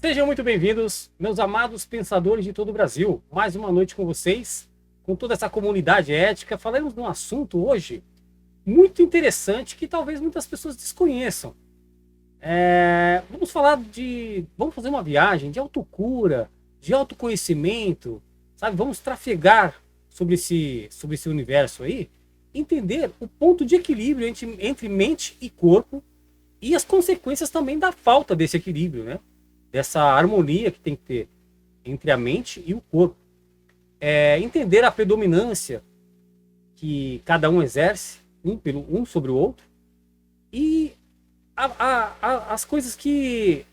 Sejam muito bem-vindos, meus amados pensadores de todo o Brasil. Mais uma noite com vocês, com toda essa comunidade ética. Falaremos de um assunto hoje muito interessante que talvez muitas pessoas desconheçam. Vamos fazer uma viagem de autocura, de autoconhecimento, sabe? Vamos trafegar sobre esse universo aí, entender o ponto de equilíbrio entre mente e corpo e as consequências também da falta desse equilíbrio, né? Dessa harmonia que tem que ter entre a mente e o corpo. Entender a predominância que cada um exerce, um sobre o outro, e as coisas que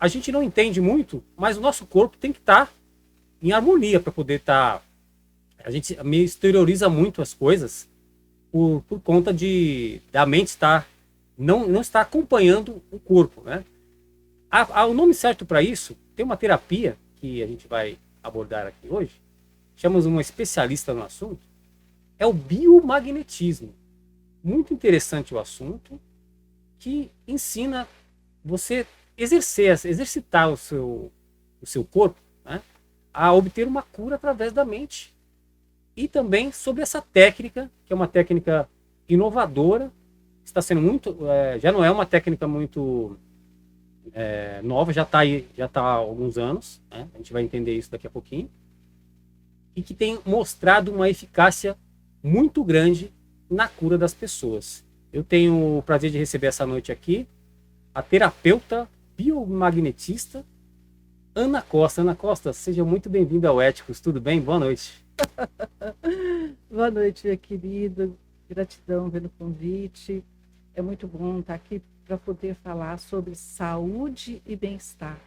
a gente não entende muito, mas o nosso corpo tem que estar em harmonia para poder estar. A gente meio exterioriza muito as coisas por conta da mente não estar acompanhando o corpo, né? O nome certo para isso, tem uma terapia que a gente vai abordar aqui hoje, chamamos uma especialista no assunto, é o biomagnetismo. Muito interessante o assunto, que ensina você exercitar o seu corpo, né, a obter uma cura através da mente. E também sobre essa técnica, que é uma técnica inovadora, está sendo já não é uma técnica muito nova, já está há alguns anos, né? A gente vai entender isso daqui a pouquinho, e que tem mostrado uma eficácia muito grande na cura das pessoas. Eu tenho o prazer de receber essa noite aqui a terapeuta biomagnetista Ana Costa. Ana Costa, seja muito bem-vinda ao Éticos, tudo bem? Boa noite. Boa noite, meu querido. Gratidão pelo convite. É muito bom estar aqui para poder falar sobre saúde e bem-estar.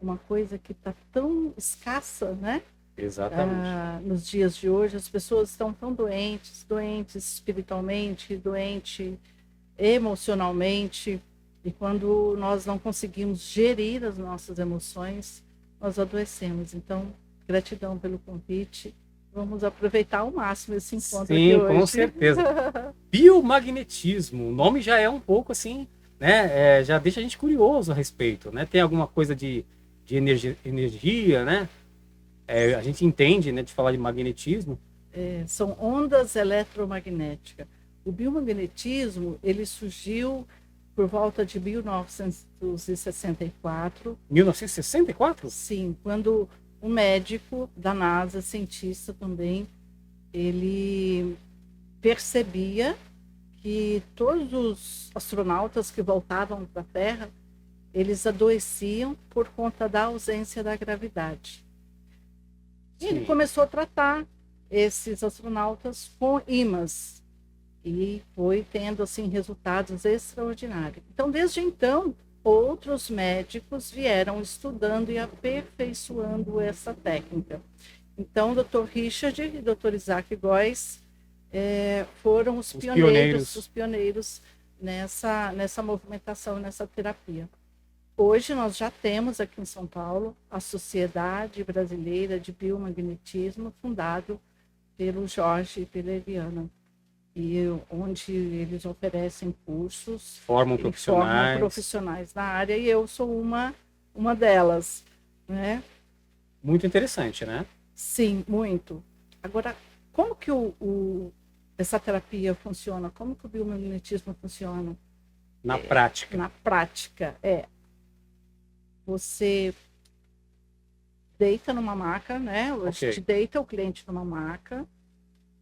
Uma coisa que está tão escassa, né? Exatamente. Nos dias de hoje, as pessoas estão tão doentes espiritualmente, doentes emocionalmente. E quando nós não conseguimos gerir as nossas emoções, nós adoecemos. Então, gratidão pelo convite. Vamos aproveitar ao máximo esse encontro aqui hoje. Sim, com certeza. Biomagnetismo, o nome já é um pouco assim, né? Já deixa a gente curioso a respeito, né? Tem alguma coisa de energia, né? A gente entende, né, de falar de magnetismo. São ondas eletromagnéticas. O biomagnetismo, ele surgiu por volta de 1964. 1964? Sim, quando um médico da NASA, cientista também, ele percebia que todos os astronautas que voltavam para a Terra, eles adoeciam por conta da ausência da gravidade. E ele começou a tratar esses astronautas com ímãs e foi tendo assim resultados extraordinários. Então, desde então, outros médicos vieram estudando e aperfeiçoando essa técnica. Então, o Dr. Richard e o Dr. Isaac Góes foram os pioneiros nessa movimentação, nessa terapia. Hoje nós já temos aqui em São Paulo a Sociedade Brasileira de Biomagnetismo, fundado pelo Jorge e pela Eliana, e onde eles oferecem cursos, formam profissionais na área, e eu sou uma delas, né? Muito interessante, né? Sim, muito. Agora, como que essa terapia funciona? Como que o biomagnetismo funciona? Na prática. Na prática, você deita numa maca, né? A gente deita o cliente numa maca,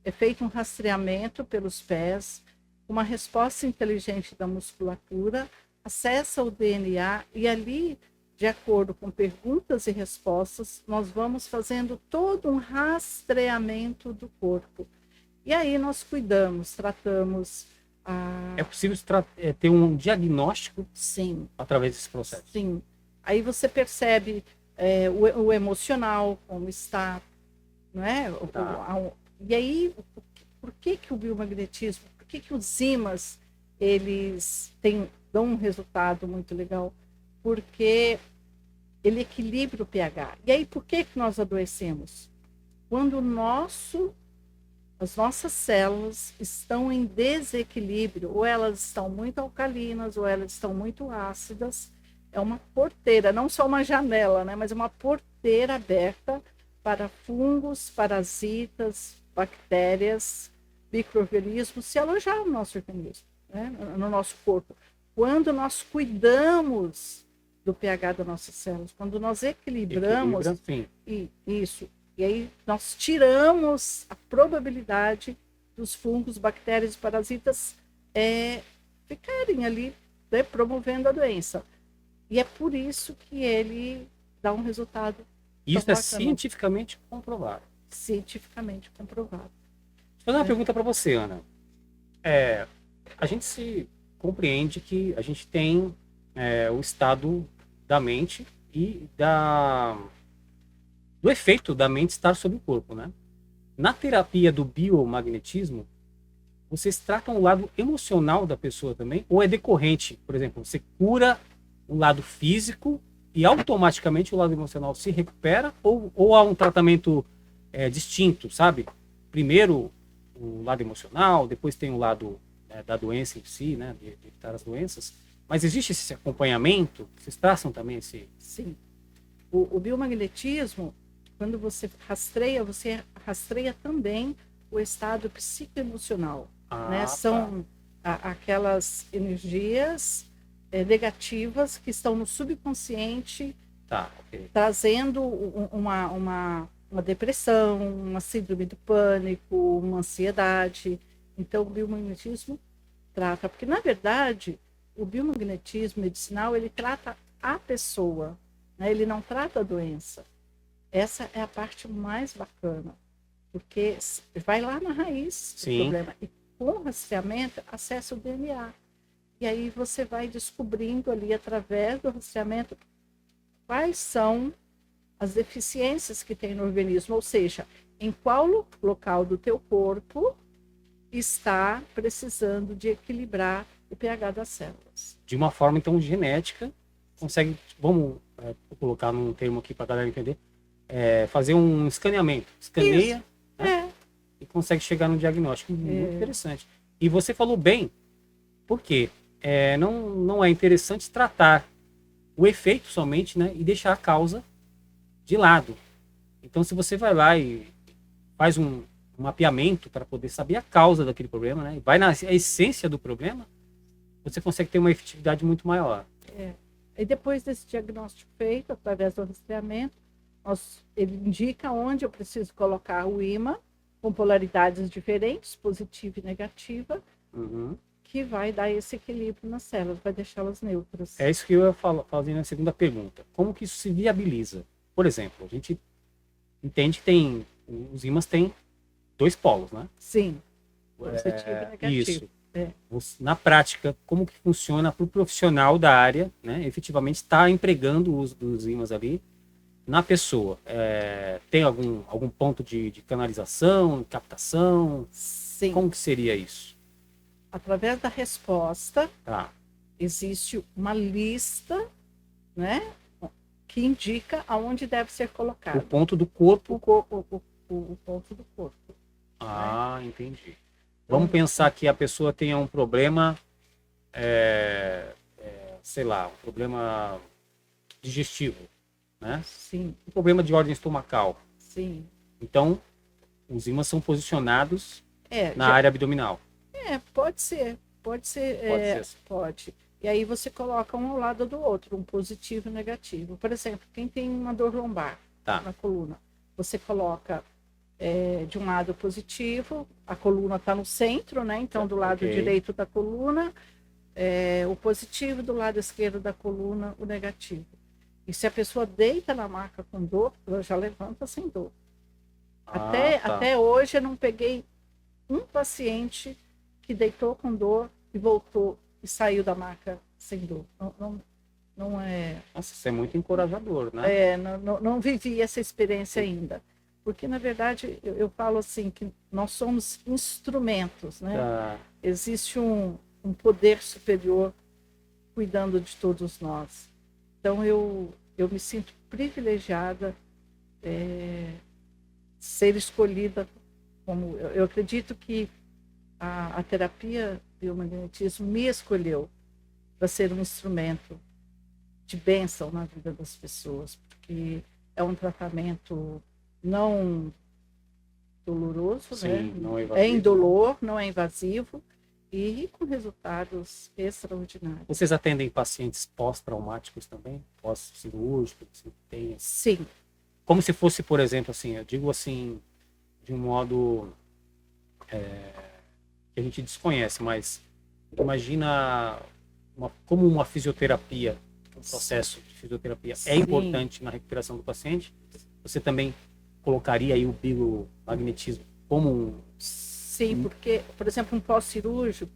é feito um rastreamento pelos pés, uma resposta inteligente da musculatura, acessa o DNA e ali, de acordo com perguntas e respostas, nós vamos fazendo todo um rastreamento do corpo. E aí nós cuidamos, tratamos. É possível ter um diagnóstico? Sim. Através desse processo? Sim. Aí você percebe o emocional, como está, não é? Tá. E aí, por que o biomagnetismo, por que os ímãs, eles dão um resultado muito legal? Porque ele equilibra o pH. E aí, por que nós adoecemos? Quando as nossas células estão em desequilíbrio, ou elas estão muito alcalinas, ou elas estão muito ácidas, é uma porteira, não só uma janela, né? Mas uma porteira aberta para fungos, parasitas, bactérias, micro-organismos se alojar no nosso organismo, né? No nosso corpo. Quando nós cuidamos do pH das nossas células, quando nós equilibramos isso, e aí nós tiramos a probabilidade dos fungos, bactérias e parasitas ficarem ali, né, promovendo a doença. E é por isso que ele dá um resultado. Isso é cientificamente comprovado. Cientificamente comprovado. Vou fazer uma pergunta para você, Ana. A gente se compreende que a gente tem o estado da mente e do efeito da mente estar sobre o corpo, né? Na terapia do biomagnetismo, vocês tratam o lado emocional da pessoa também? Ou é decorrente? Por exemplo, você cura o lado físico e automaticamente o lado emocional se recupera? Ou há um tratamento distinto, sabe? Primeiro o lado emocional, depois tem o lado da doença em si, né? De evitar as doenças. Mas existe esse acompanhamento? Vocês traçam também esse... Sim. O biomagnetismo, quando você rastreia também o estado psicoemocional. Né? São aquelas energias negativas que estão no subconsciente, trazendo uma depressão, uma síndrome do pânico, uma ansiedade. Então, o biomagnetismo trata, porque na verdade o biomagnetismo medicinal ele trata a pessoa, né? Ele não trata a doença. Essa é a parte mais bacana, porque vai lá na raiz do problema e com o rastreamento acessa o DNA. E aí você vai descobrindo ali através do rastreamento quais são as deficiências que tem no organismo, ou seja, em qual local do teu corpo está precisando de equilibrar o pH das células. De uma forma, então, genética, consegue, vamos colocar num termo aqui para a galera entender, fazer um escaneamento. Escaneia, né? E consegue chegar no diagnóstico. Muito interessante. E você falou bem, porque não é interessante tratar o efeito somente, né? E deixar a causa de lado. Então, se você vai lá e faz um mapeamento para poder saber a causa daquele problema, né? E vai na essência do problema, você consegue ter uma efetividade muito maior. E depois desse diagnóstico feito, através do rastreamento, ele indica onde eu preciso colocar o ímã, com polaridades diferentes, positiva e negativa, que vai dar esse equilíbrio nas células, vai deixá-las neutras. É isso que eu ia fazer na segunda pergunta. Como que isso se viabiliza? Por exemplo, a gente entende que os ímãs têm 2 polos, né? Sim, positivo e negativo. Isso. Na prática, como que funciona para o profissional da área, né? Efetivamente está empregando o uso dos ímãs ali na pessoa? Tem algum ponto de canalização, captação? Sim. Como que seria isso? Através da resposta, existe uma lista, né, que indica aonde deve ser colocado. O ponto do corpo? O ponto do corpo. Né? Entendi. Vamos pensar que a pessoa tenha um problema, sei lá, um problema digestivo, né? Sim. Um problema de ordem estomacal. Sim. Então, os ímãs são posicionados na área abdominal. Pode ser. Pode. E aí você coloca um ao lado do outro, um positivo e negativo. Por exemplo, quem tem uma dor lombar na coluna, você coloca de um lado positivo, a coluna está no centro, né? Então, do lado direito da coluna, o positivo, do lado esquerdo da coluna, o negativo. E se a pessoa deita na maca com dor, ela já levanta sem dor. Até hoje eu não peguei um paciente que deitou com dor e voltou e saiu da maca sem dor. Não é... Nossa, isso é muito encorajador, né? Não vivi essa experiência ainda. Porque, na verdade, eu falo assim, que nós somos instrumentos, né? Existe um poder superior cuidando de todos nós. Então, eu me sinto privilegiada ser escolhida como... Eu acredito que a terapia biomagnetismo me escolheu para ser um instrumento de bênção na vida das pessoas, porque é um tratamento não doloroso, Sim, né? não é É invasivo. indolor, não é invasivo e com resultados extraordinários. Vocês atendem pacientes pós-traumáticos também? Pós-cirúrgicos? Assim, tem... Sim, Como se fosse, por exemplo, assim, eu digo assim, de um modo que a gente desconhece, mas imagina como uma fisioterapia, um processo de fisioterapia é Sim. importante na recuperação do paciente. Você também colocaria aí o biomagnetismo como um... sim, porque, por exemplo, um pós-cirúrgico,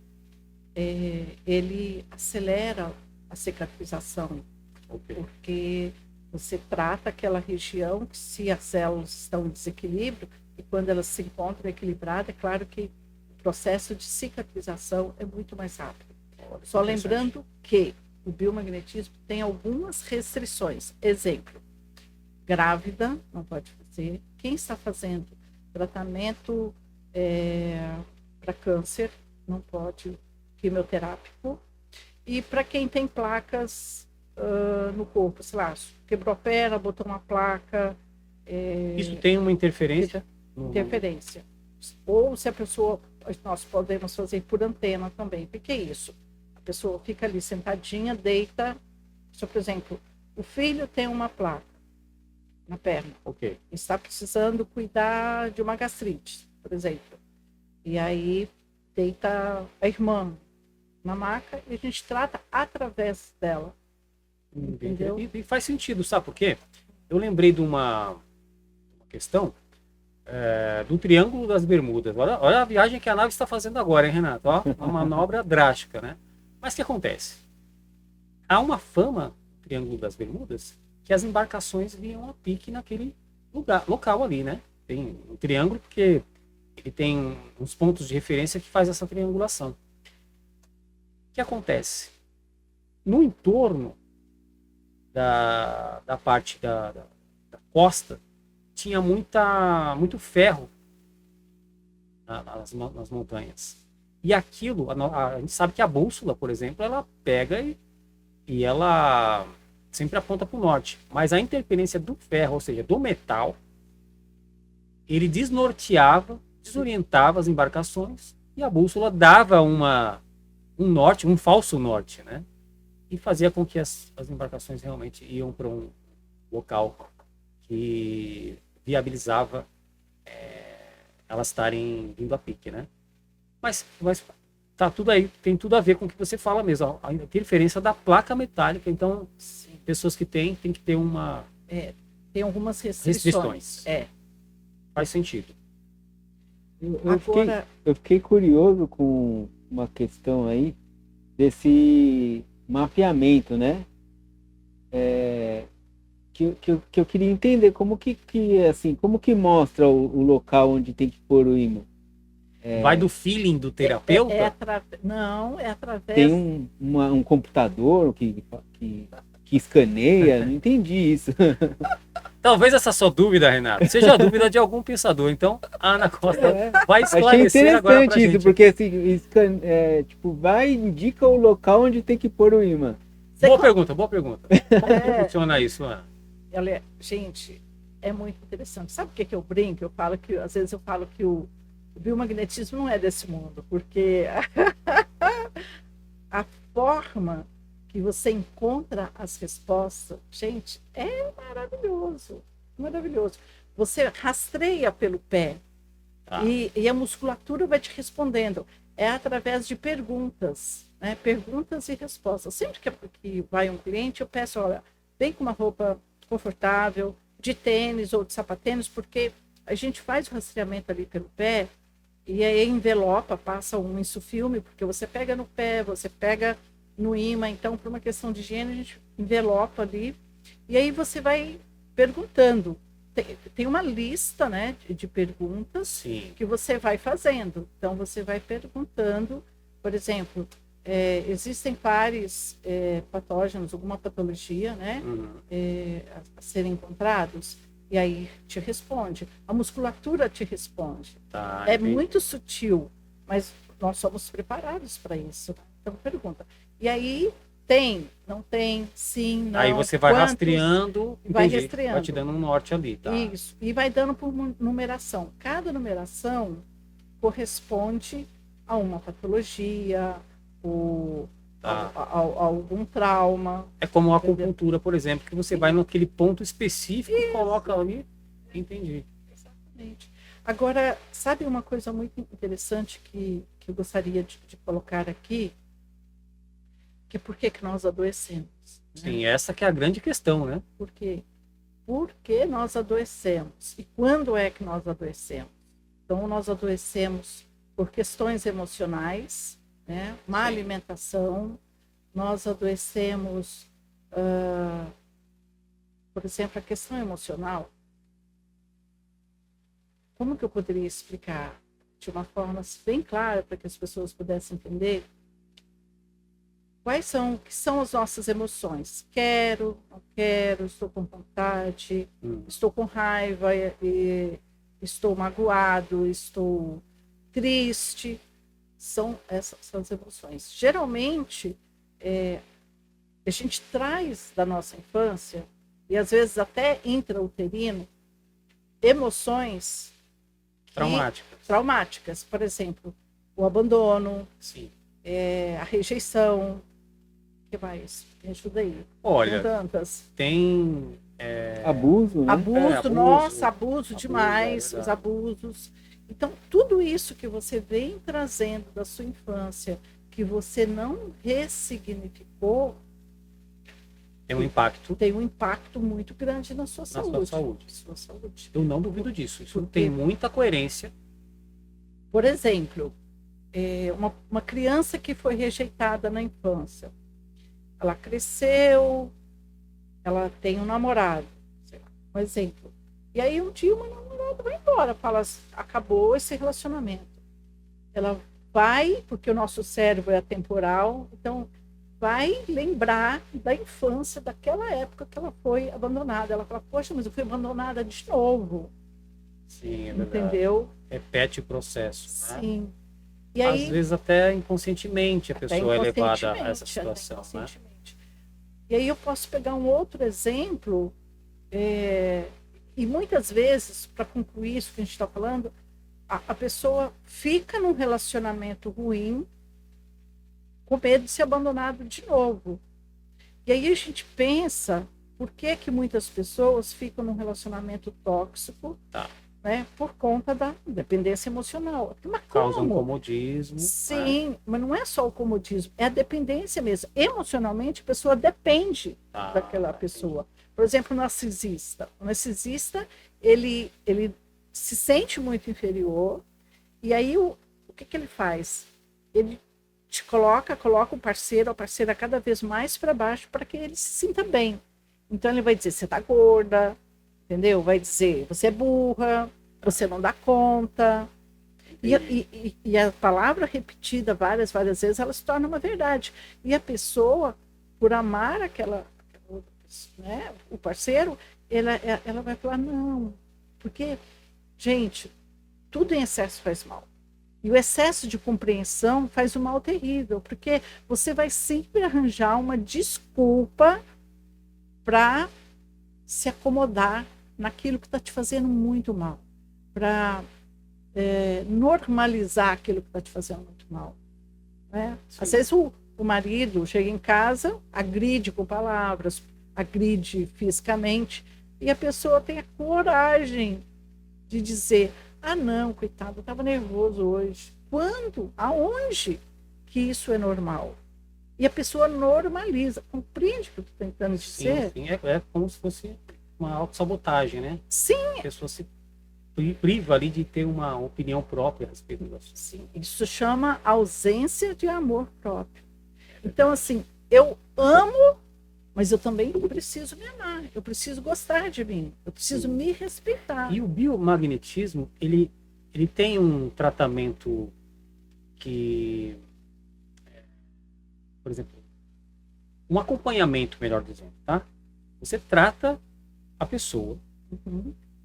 ele acelera a cicatrização, Ok. porque você trata aquela região que, se as células estão em desequilíbrio, e quando elas se encontram equilibradas, é claro que o processo de cicatrização é muito mais rápido. Só lembrando que o biomagnetismo tem algumas restrições. Exemplo, grávida não pode fazer. Quem está fazendo tratamento para câncer não pode, quimioterápico. E para quem tem placas no corpo, sei lá, quebrou a perna, botou uma placa. Isso tem uma interferência? Interferência. Ou se a pessoa, nós podemos fazer por antena também. O que é isso? A pessoa fica ali sentadinha, deita. Por exemplo, o filho tem uma placa na perna. Ok. Está precisando cuidar de uma gastrite, por exemplo. E aí deita a irmã na maca e a gente trata através dela. Entendeu? E faz sentido, sabe por quê? Eu lembrei de uma questão do Triângulo das Bermudas. Olha a viagem que a nave está fazendo agora, hein, Renato? Ó, uma manobra drástica, né? Mas o que acontece? Há uma fama no Triângulo das Bermudas que as embarcações vinham a pique naquele local ali, né? Tem um triângulo porque ele tem uns pontos de referência que faz essa triangulação. O que acontece? No entorno da parte da costa tinha muito ferro nas montanhas. E aquilo, a gente sabe que a bússola, por exemplo, ela pega e ela sempre aponta para o norte. Mas a interferência do ferro, ou seja, do metal, ele desnorteava, desorientava as embarcações e a bússola dava um norte, um falso norte, né? E fazia com que as embarcações realmente iam para um local que viabilizava elas estarem vindo a pique, né? Mas tá tudo aí, tem tudo a ver com o que você fala mesmo, ó, a interferência da placa metálica. Então, sim, pessoas que tem que ter uma... tem algumas restrições. Faz sentido. Eu fiquei curioso com uma questão aí desse mapeamento, né? Que eu queria entender como que assim, como que mostra o local onde tem que pôr o ímã. Vai do feeling do terapeuta? Não, é através... Tem um computador que escaneia, não entendi isso. Talvez essa sua dúvida, Renato, seja a dúvida de algum pensador. Então, a Ana Costa vai esclarecer Achei agora pra interessante isso, gente. porque assim, tipo, vai e indica o local onde tem que pôr o ímã. Boa pergunta. Como que funciona isso, Ana? Gente, é muito interessante. Sabe o que eu brinco? Às vezes eu falo que o biomagnetismo não é desse mundo, porque a forma que você encontra as respostas, gente, é maravilhoso. Você rastreia pelo pé e a musculatura vai te respondendo. É através de perguntas, né? Perguntas e respostas. Sempre que vai um cliente, eu peço, olha, vem com uma roupa confortável, de tênis ou de sapatênis, porque a gente faz o rastreamento ali pelo pé e aí envelopa, passa um insufilme, porque você pega no pé, você pega no ímã. Então, por uma questão de higiene, a gente envelopa ali e aí você vai perguntando. Tem uma lista, né, de perguntas. Sim. Que você vai fazendo. Então, você vai perguntando, por exemplo, existem pares patógenos, alguma patologia, né, a serem encontrados? E aí te responde. A musculatura te responde. É muito sutil, mas nós somos preparados para isso. Então, pergunta. E aí Tem, não tem, sim, não. Aí você vai quantos, rastreando, vai entendi, rastreando. vai te dando um norte ali, tá? Isso, e vai dando por numeração. Cada numeração corresponde a uma patologia, ou Tá. a algum trauma. É como a acupuntura, por exemplo, que você vai naquele ponto específico e coloca ali. Entendi. Exatamente. Agora, sabe uma coisa muito interessante que eu gostaria de colocar aqui? Que é por que nós adoecemos? Né? Sim, essa que é a grande questão, né? Por quê? Por que nós adoecemos? E quando é que nós adoecemos? Então, nós adoecemos por questões emocionais, né? Má alimentação, nós adoecemos, por exemplo, a questão emocional. Como que eu poderia explicar de uma forma bem clara para que as pessoas pudessem entender? Que são as nossas emoções? Quero, não quero, estou com vontade, estou com raiva, estou magoado, estou triste. São essas as emoções. Geralmente, a gente traz da nossa infância, e às vezes até intrauterino, emoções traumáticas. Por exemplo, o abandono, Sim. A rejeição. O que mais? Me ajuda aí. Olha, tantas. tem... Abuso, né? Nossa, abuso demais, é os abusos. Então, tudo isso que você vem trazendo da sua infância, que você não ressignificou, tem um impacto muito grande na sua saúde. Sua saúde. Eu não duvido disso. Isso tem muita coerência. Por exemplo, uma criança que foi rejeitada na infância, ela cresceu, ela tem um namorado, sei lá, um exemplo. E aí um dia uma namorada vai embora, fala, acabou esse relacionamento. Ela vai, porque o nosso cérebro é atemporal, então vai lembrar da infância, daquela época que ela foi abandonada. Ela fala, poxa, mas eu fui abandonada de novo. Sim, é verdade. Entendeu? Repete o processo, né? Sim. E aí, às vezes até inconscientemente a pessoa é levada a essa situação, né? E aí eu posso pegar um outro exemplo, e muitas vezes, para concluir isso que a gente está falando, a pessoa fica num relacionamento ruim com medo de ser abandonado de novo. E aí a gente pensa, por que muitas pessoas ficam num relacionamento tóxico, né, por conta da dependência emocional. Mas causa um comodismo. Sim, mas não é só o comodismo, é a dependência mesmo. Emocionalmente, a pessoa depende daquela pessoa. Por exemplo, o narcisista. O narcisista, ele se sente muito inferior, e aí o que ele faz? Ele te coloca o parceiro, a parceira cada vez mais para baixo para que ele se sinta bem. Então ele vai dizer, você tá gorda, entendeu? Vai dizer, você é burra, você não dá conta. E a palavra repetida várias vezes, ela se torna uma verdade. E a pessoa, por amar aquela né, o parceiro, ela vai falar, não. Porque, gente, tudo em excesso faz mal. E o excesso de compreensão faz um mal terrível, porque você vai sempre arranjar uma desculpa para se acomodar naquilo que está te fazendo muito mal, para normalizar aquilo que está te fazendo muito mal. Né? Às vezes o marido chega em casa, agride com palavras, agride fisicamente, e a pessoa tem a coragem de dizer, ah não, coitado, eu estava nervoso hoje. Quando? Aonde que isso é normal? E a pessoa normaliza, compreende o que eu estou tentando dizer? Sim, é como se fosse uma autossabotagem, né? Sim. A pessoa se priva ali de ter uma opinião própria a respeito do assunto. Sim, isso chama ausência de amor próprio. Então, assim, eu amo, mas eu também preciso me amar, eu preciso gostar de mim, eu preciso me respeitar. E o biomagnetismo, ele tem um tratamento que, por exemplo, um acompanhamento, melhor dizendo, tá? Você trata a pessoa,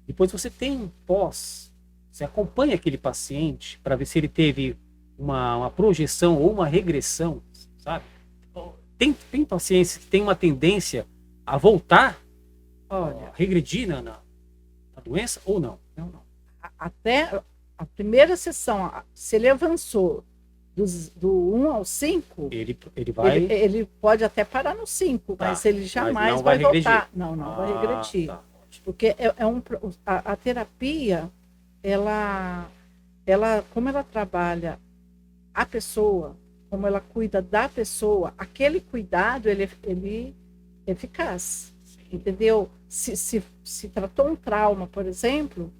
depois você tem você acompanha aquele paciente para ver se ele teve uma projeção ou uma regressão, sabe? tem pacientes que têm uma tendência a voltar, Olha, a regredir na doença ou não? Não. até a primeira sessão, se ele avançou do 1 ao 5, Ele vai... ele pode até parar no 5, Tá, mas ele mas jamais não vai vai regredir. voltar. Não vai regredir. Tá. Porque a terapia, ela, como ela trabalha a pessoa, como ela cuida da pessoa, aquele cuidado, ele é eficaz. Entendeu? Se tratou um trauma, por exemplo,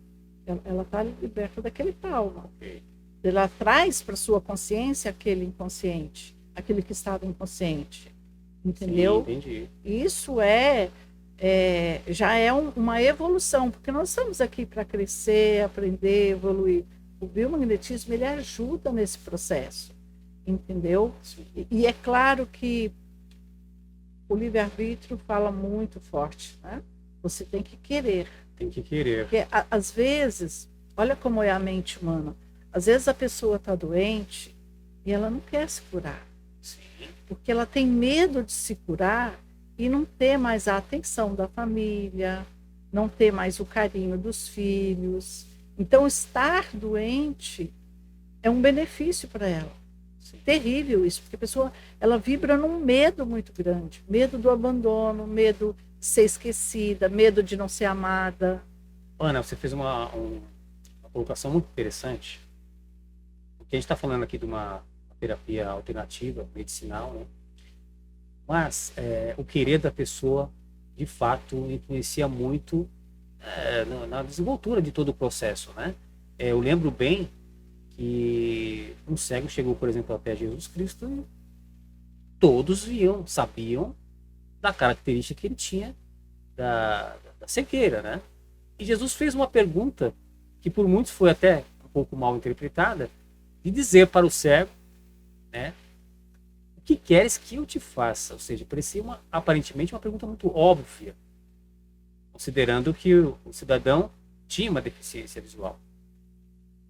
ela está liberta daquele trauma. Ok. Ela traz para sua consciência aquele inconsciente, aquele que estava inconsciente. Entendeu? Sim, entendi. Isso já é uma evolução, porque nós estamos aqui para crescer, aprender, evoluir. O biomagnetismo, ele ajuda nesse processo, entendeu? E é claro que o livre-arbítrio fala muito forte, né? Você tem que querer. Tem que querer. Porque, às vezes, olha como é a mente humana. Às vezes a pessoa está doente e ela não quer se curar. Sim. Porque ela tem medo de se curar e não ter mais a atenção da família, não ter mais o carinho dos filhos. Então, estar doente é um benefício para ela. Sim. Terrível isso, porque a pessoa ela vibra num medo muito grande. Medo do abandono, medo de ser esquecida, medo de não ser amada. Ana, você fez uma colocação muito interessante. Porque a gente está falando aqui de uma terapia alternativa, medicinal, né? Mas o querer da pessoa, de fato, influencia muito na desenvoltura de todo o processo, né? Eu lembro bem que um cego chegou, por exemplo, até Jesus Cristo e todos sabiam da característica que ele tinha da cegueira, né? E Jesus fez uma pergunta que por muitos foi até um pouco mal interpretada, de dizer para o cego, né? O que queres que eu te faça? Ou seja, parecia aparentemente uma pergunta muito óbvia, considerando que o cidadão tinha uma deficiência visual.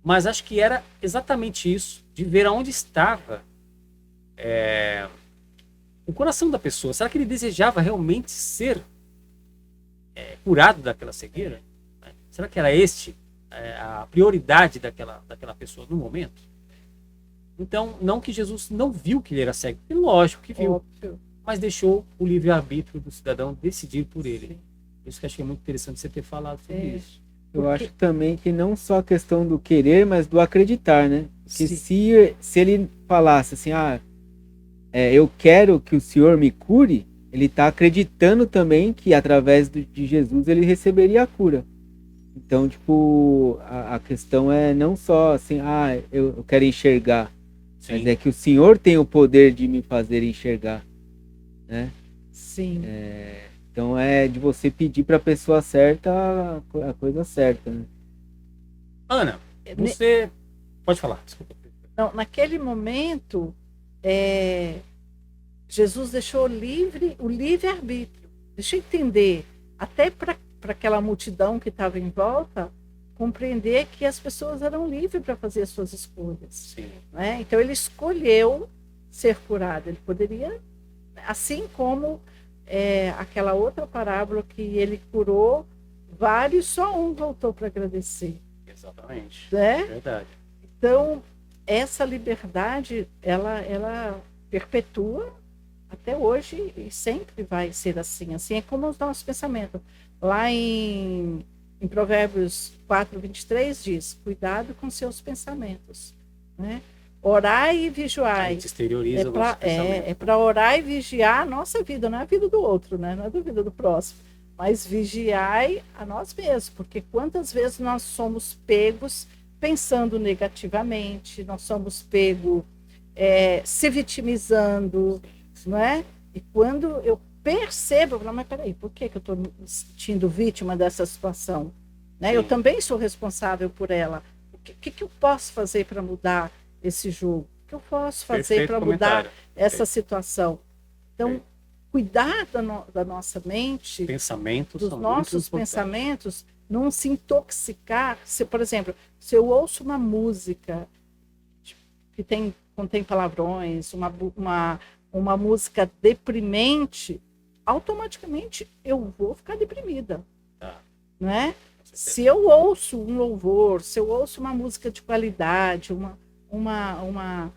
Mas acho que era exatamente isso, de ver aonde estava o coração da pessoa. Será que ele desejava realmente ser curado daquela cegueira? Será que era a prioridade daquela pessoa no momento? Então, não que Jesus não viu que ele era cego, lógico que viu, Óbvio. mas deixou o livre-arbítrio do cidadão decidir por ele. Por isso que acho que é muito interessante você ter falado sobre isso. Eu acho também que não só a questão do querer, mas do acreditar, né? Que Sim. se ele falasse assim, eu quero que o Senhor me cure, ele está acreditando também que através de Jesus ele receberia a cura. Então, tipo, a questão é não só assim, eu quero enxergar, Sim. mas é que o Senhor tem o poder de me fazer enxergar, né? Sim. Então é de você pedir para a pessoa certa a coisa certa, né? Ana, você pode falar, desculpa. Não, naquele momento, Jesus deixou o livre-arbítrio. Deixa eu entender, até para aquela multidão que estava em volta, compreender que as pessoas eram livres para fazer as suas escolhas. Sim. Né? Então, ele escolheu ser curado. Ele poderia, assim como aquela outra parábola que ele curou vários, só um voltou para agradecer. Exatamente. Né? Verdade. Então, essa liberdade, ela perpetua até hoje e sempre vai ser assim. Assim é como os nossos pensamentos. Lá em Provérbios 4:23 diz, cuidado com seus pensamentos. Né? Orai e A vigiai. gente exterioriza o nosso pensamento. É para orar e vigiar a nossa vida, não é a vida do outro, né? Não é a vida do próximo. Mas vigiai a nós mesmos, porque quantas vezes nós somos pegos pensando negativamente, nós somos pegos se vitimizando, não é? E quando eu percebo, eu falo, mas peraí, por que eu estou me sentindo vítima dessa situação? Né? Eu também sou responsável por ela. O que eu posso fazer para mudar esse jogo? O que eu posso fazer para mudar essa situação? Então, cuidar da nossa mente, pensamentos, dos nossos pensamentos, não se intoxicar. Por exemplo, se eu ouço uma música que contém palavrões, uma música deprimente, automaticamente eu vou ficar deprimida, Tá. né? Se eu ouço um louvor, se eu ouço uma música de qualidade, uma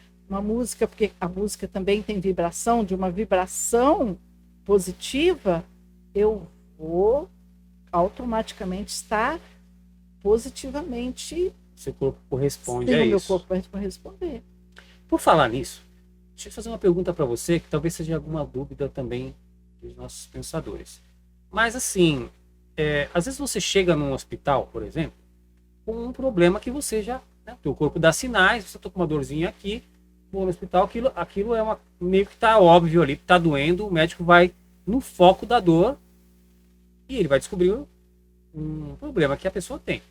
música, porque a música também tem vibração, de uma vibração positiva, eu vou automaticamente estar positivamente. Seu corpo corresponde Sim, a o meu isso. corpo vai responder. Por falar nisso, deixa eu fazer uma pergunta para você, que talvez seja alguma dúvida também dos nossos pensadores. Mas assim, às vezes você chega num hospital, por exemplo, com um problema que você já, né, teu corpo dá sinais, você está com uma dorzinha aqui, vou no hospital, aquilo é meio que está óbvio ali, está doendo, o médico vai no foco da dor e ele vai descobrir um problema que a pessoa tem.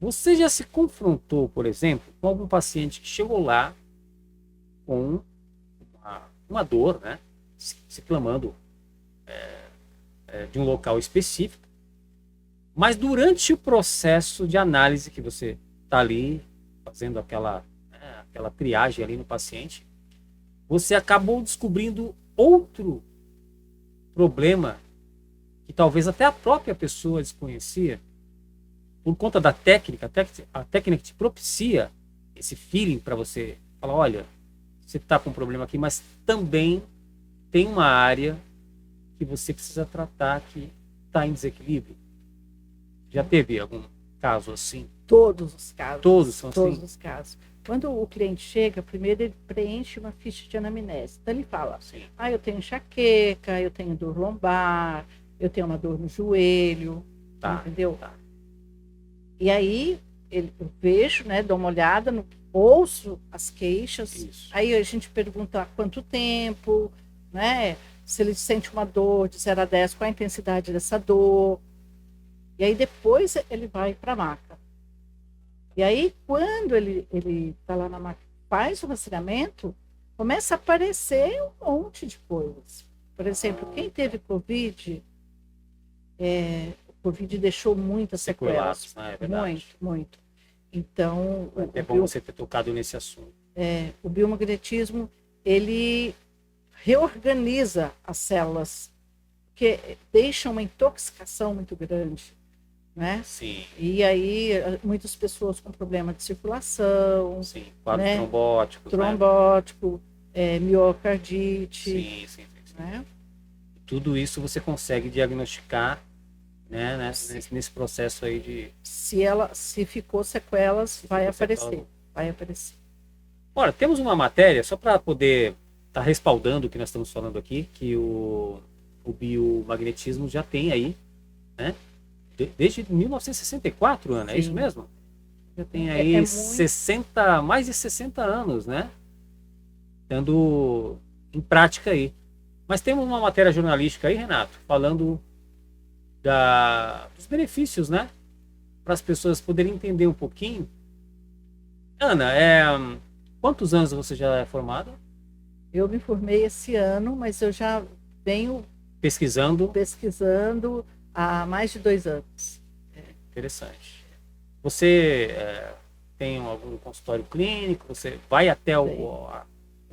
Você já se confrontou, por exemplo, com algum paciente que chegou lá com uma dor, né, se clamando de um local específico, mas durante o processo de análise que você está ali fazendo aquela triagem ali no paciente, você acabou descobrindo outro problema que talvez até a própria pessoa desconhecia, por conta da técnica, a técnica que te propicia esse feeling para você falar, olha, você está com um problema aqui, mas também tem uma área que você precisa tratar que está em desequilíbrio. Já teve algum caso assim? Todos os casos. Todos são Todos assim? os casos. Quando o cliente chega, primeiro ele preenche uma ficha de anamnese. Então ele fala, Sim. eu tenho enxaqueca, eu tenho dor lombar, eu tenho uma dor no joelho, entendeu? Tá. E aí eu vejo, né, dou uma olhada, ouço as queixas. Isso. Aí a gente pergunta há quanto tempo, né? Se ele sente uma dor de 0 a 10, qual a intensidade dessa dor. E aí depois ele vai para a maca. E aí quando ele está lá na maca, faz o rastreamento, começa a aparecer um monte de coisas. Por exemplo, quem teve Covid, o Covid deixou muitas sequelas. Né? É verdade. Muito, muito. Então, É bom você ter tocado nesse assunto. O biomagnetismo, ele reorganiza as células, porque deixa uma intoxicação muito grande, né? Sim. E aí, muitas pessoas com problema de circulação, Sim, quadros né? trombóticos, trombótico, miocardite, Sim. né? Tudo isso você consegue diagnosticar, né, nesse processo aí de... Se ficou sequelas, vai aparecer. Olha, temos uma matéria, só para poder estar respaldando o que nós estamos falando aqui, que o biomagnetismo já tem aí, né? Desde 1964, Ana, é isso mesmo? Já tem aí mais de 60 anos, né? Dando em prática aí. Mas temos uma matéria jornalística aí, Renato, falando dos benefícios, né? Para as pessoas poderem entender um pouquinho. Ana, quantos anos você já é formada? Eu me formei esse ano, mas eu já venho pesquisando há mais de 2 anos. Interessante. Você tem algum consultório clínico? Você vai até o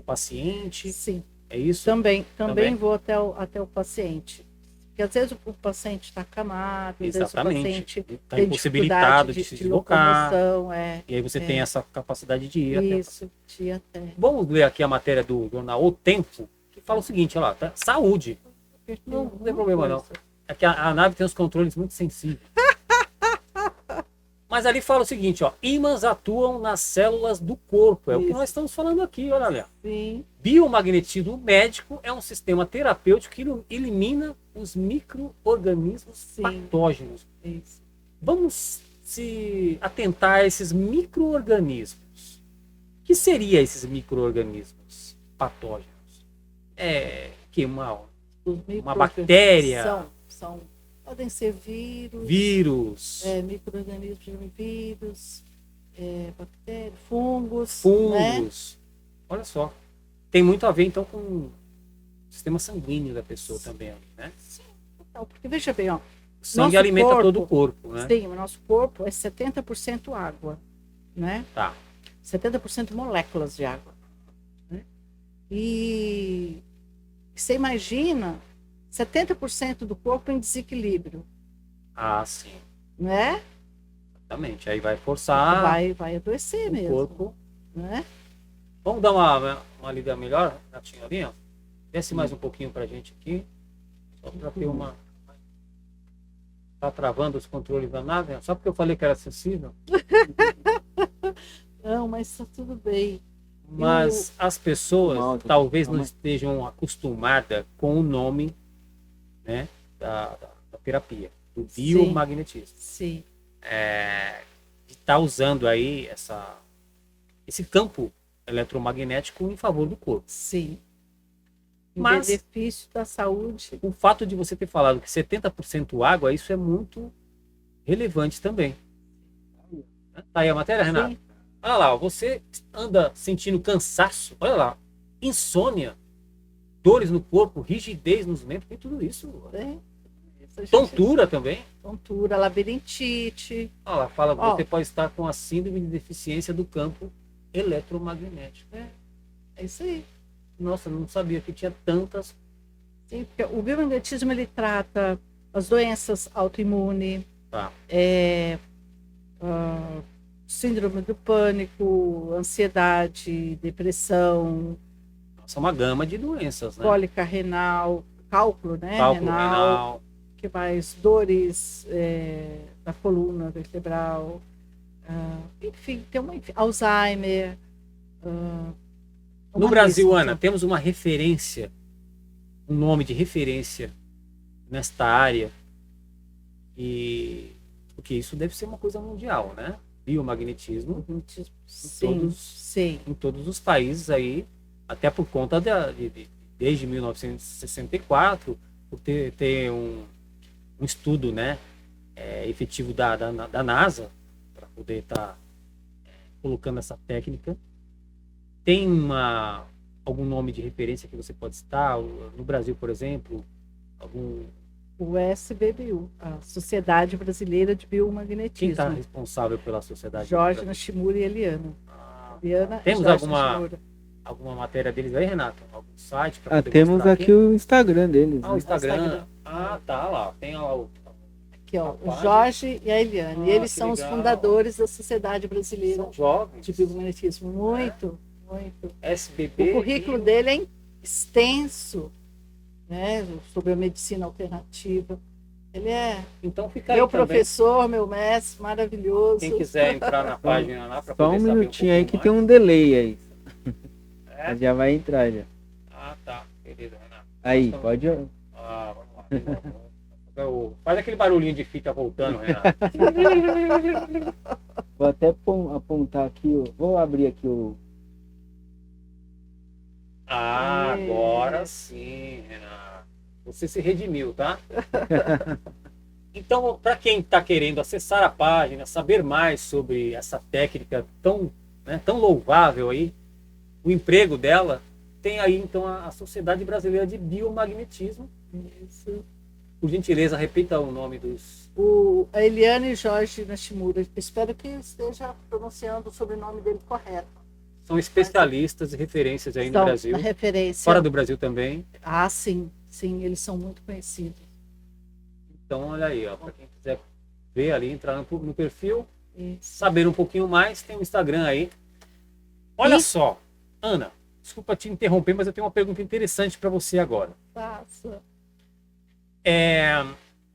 paciente? Sim. É isso? Também vou até o paciente. Porque às vezes o paciente está acamado, às vezes o paciente está impossibilitado de se deslocar. E aí você tem essa capacidade de ir até. Vamos ler aqui a matéria do jornal O Tempo, que fala o seguinte, olha lá, tá? Saúde. Não tem problema não. É que a nave tem os controles muito sensíveis. Mas ali fala o seguinte, ó, ímãs atuam nas células do corpo. É o que nós estamos falando aqui, olha ali. Sim. Biomagnetismo médico é um sistema terapêutico que elimina os micro-organismos patógenos. Isso. Vamos se atentar a esses micro-organismos. O que seriam esses micro-organismos patógenos? Que uma bactéria? Podem ser vírus, micro-organismos de vírus, bactérias, fungos. Né? Olha só. Tem muito a ver, então, com o sistema sanguíneo da pessoa também, né? Sim, total. Porque, veja bem, ó, o sangue alimenta todo o corpo, né? Sim, o nosso corpo é 70% água, né? Tá. 70% moléculas de água. Né? E você imagina 70% do corpo em desequilíbrio, Ah, sim. né? Exatamente. Aí vai forçar Vai adoecer o mesmo, corpo. né? Vamos dar uma lida melhor, Natinho, ali, ó. Desce mais um pouquinho pra gente aqui. Só pra ter uma... Tá travando os controles da nave, né? Só porque eu falei que era acessível. Não, mas tá tudo bem. Mas as pessoas Calma, Alto, talvez não calma. estejam acostumadas com o nome, né, da terapia, do Sim. biomagnetismo. Sim, De estar usando aí esse campo eletromagnético em favor do corpo. sim. Em Mas- benefício da saúde. O fato de você ter falado que 70% água, isso é muito relevante também. Tá aí a matéria, Renato? Sim, Olha lá, você anda sentindo cansaço, olha lá, insônia, dores no corpo, rigidez nos membros, tem tudo isso. né? Isso a gente- Tontura também. Tontura, labirintite. Olha lá, fala que Ó. você pode estar com a síndrome de deficiência do campo eletromagnético. É isso aí. Nossa, não sabia que tinha tantas. Sim, porque o biomagnetismo ele trata as doenças autoimunes, Tá. Síndrome do pânico, ansiedade, depressão, Nossa, uma gama de doenças, né? cólica renal, cálculo, né? Cálculo renal. Que mais? Dores da coluna vertebral, enfim, Alzheimer. No Brasil, Ana, temos uma referência, um nome de referência nesta área. E porque isso deve ser uma coisa mundial, né? Biomagnetismo Sim, sim. em todos os países aí, até por conta desde 1964, por ter um estudo, né, efetivo da NASA para poder estar colocando essa técnica. Tem algum nome de referência que você pode citar? No Brasil, por exemplo, algum... O SBBU, a Sociedade Brasileira de Quem está Biomagnetismo. responsável pela sociedade? Jorge Nishimura e Eliana. Ah, Eliana temos e Jorge alguma Nishimura. matéria deles aí, Renato? Algum site? pra poder Temos mostrar aqui o Instagram deles. o né? Instagram. Instagram. Ah, tá lá. Tem lá o... Aqui, ó, o Rapaz. Jorge e a Eliane. E Ah, eles que são os legal. fundadores da Sociedade Brasileira São jovens. de Biomagnetismo. Muito, muito. SBB. O currículo e- dele é extenso, né? Sobre a medicina alternativa. Ele é Então fica aí meu também. professor, meu mestre, maravilhoso. Quem quiser entrar na página lá para Só poder um saber minutinho aí que pouquinho tem um delay aí. mais. Mas já vai entrar já. Ah, tá. Beleza, Renato. Aí, Então- pode. Ah, vamos lá. Faz aquele barulhinho de fita voltando, Renato. Vou até apontar aqui. Vou abrir aqui o. Ah, agora sim, Renato. Você se redimiu, tá? Então, para quem está querendo acessar a página, saber mais sobre essa técnica tão louvável aí, o emprego dela, tem aí então a Sociedade Brasileira de Biomagnetismo. Isso. Por gentileza, repita o nome dos... A Eliane e Jorge Nishimura. Espero que eu esteja pronunciando o sobrenome dele correto. São especialistas e referências aí no São Brasil. na referência. Fora do Brasil também. Ah, sim, sim, eles são muito conhecidos. Então, olha aí, ó, para quem quiser ver ali, entrar no perfil, Isso. saber um pouquinho mais, tem o Instagram aí. Olha E- só, Ana, desculpa te interromper, mas eu tenho uma pergunta interessante para você agora. Passa.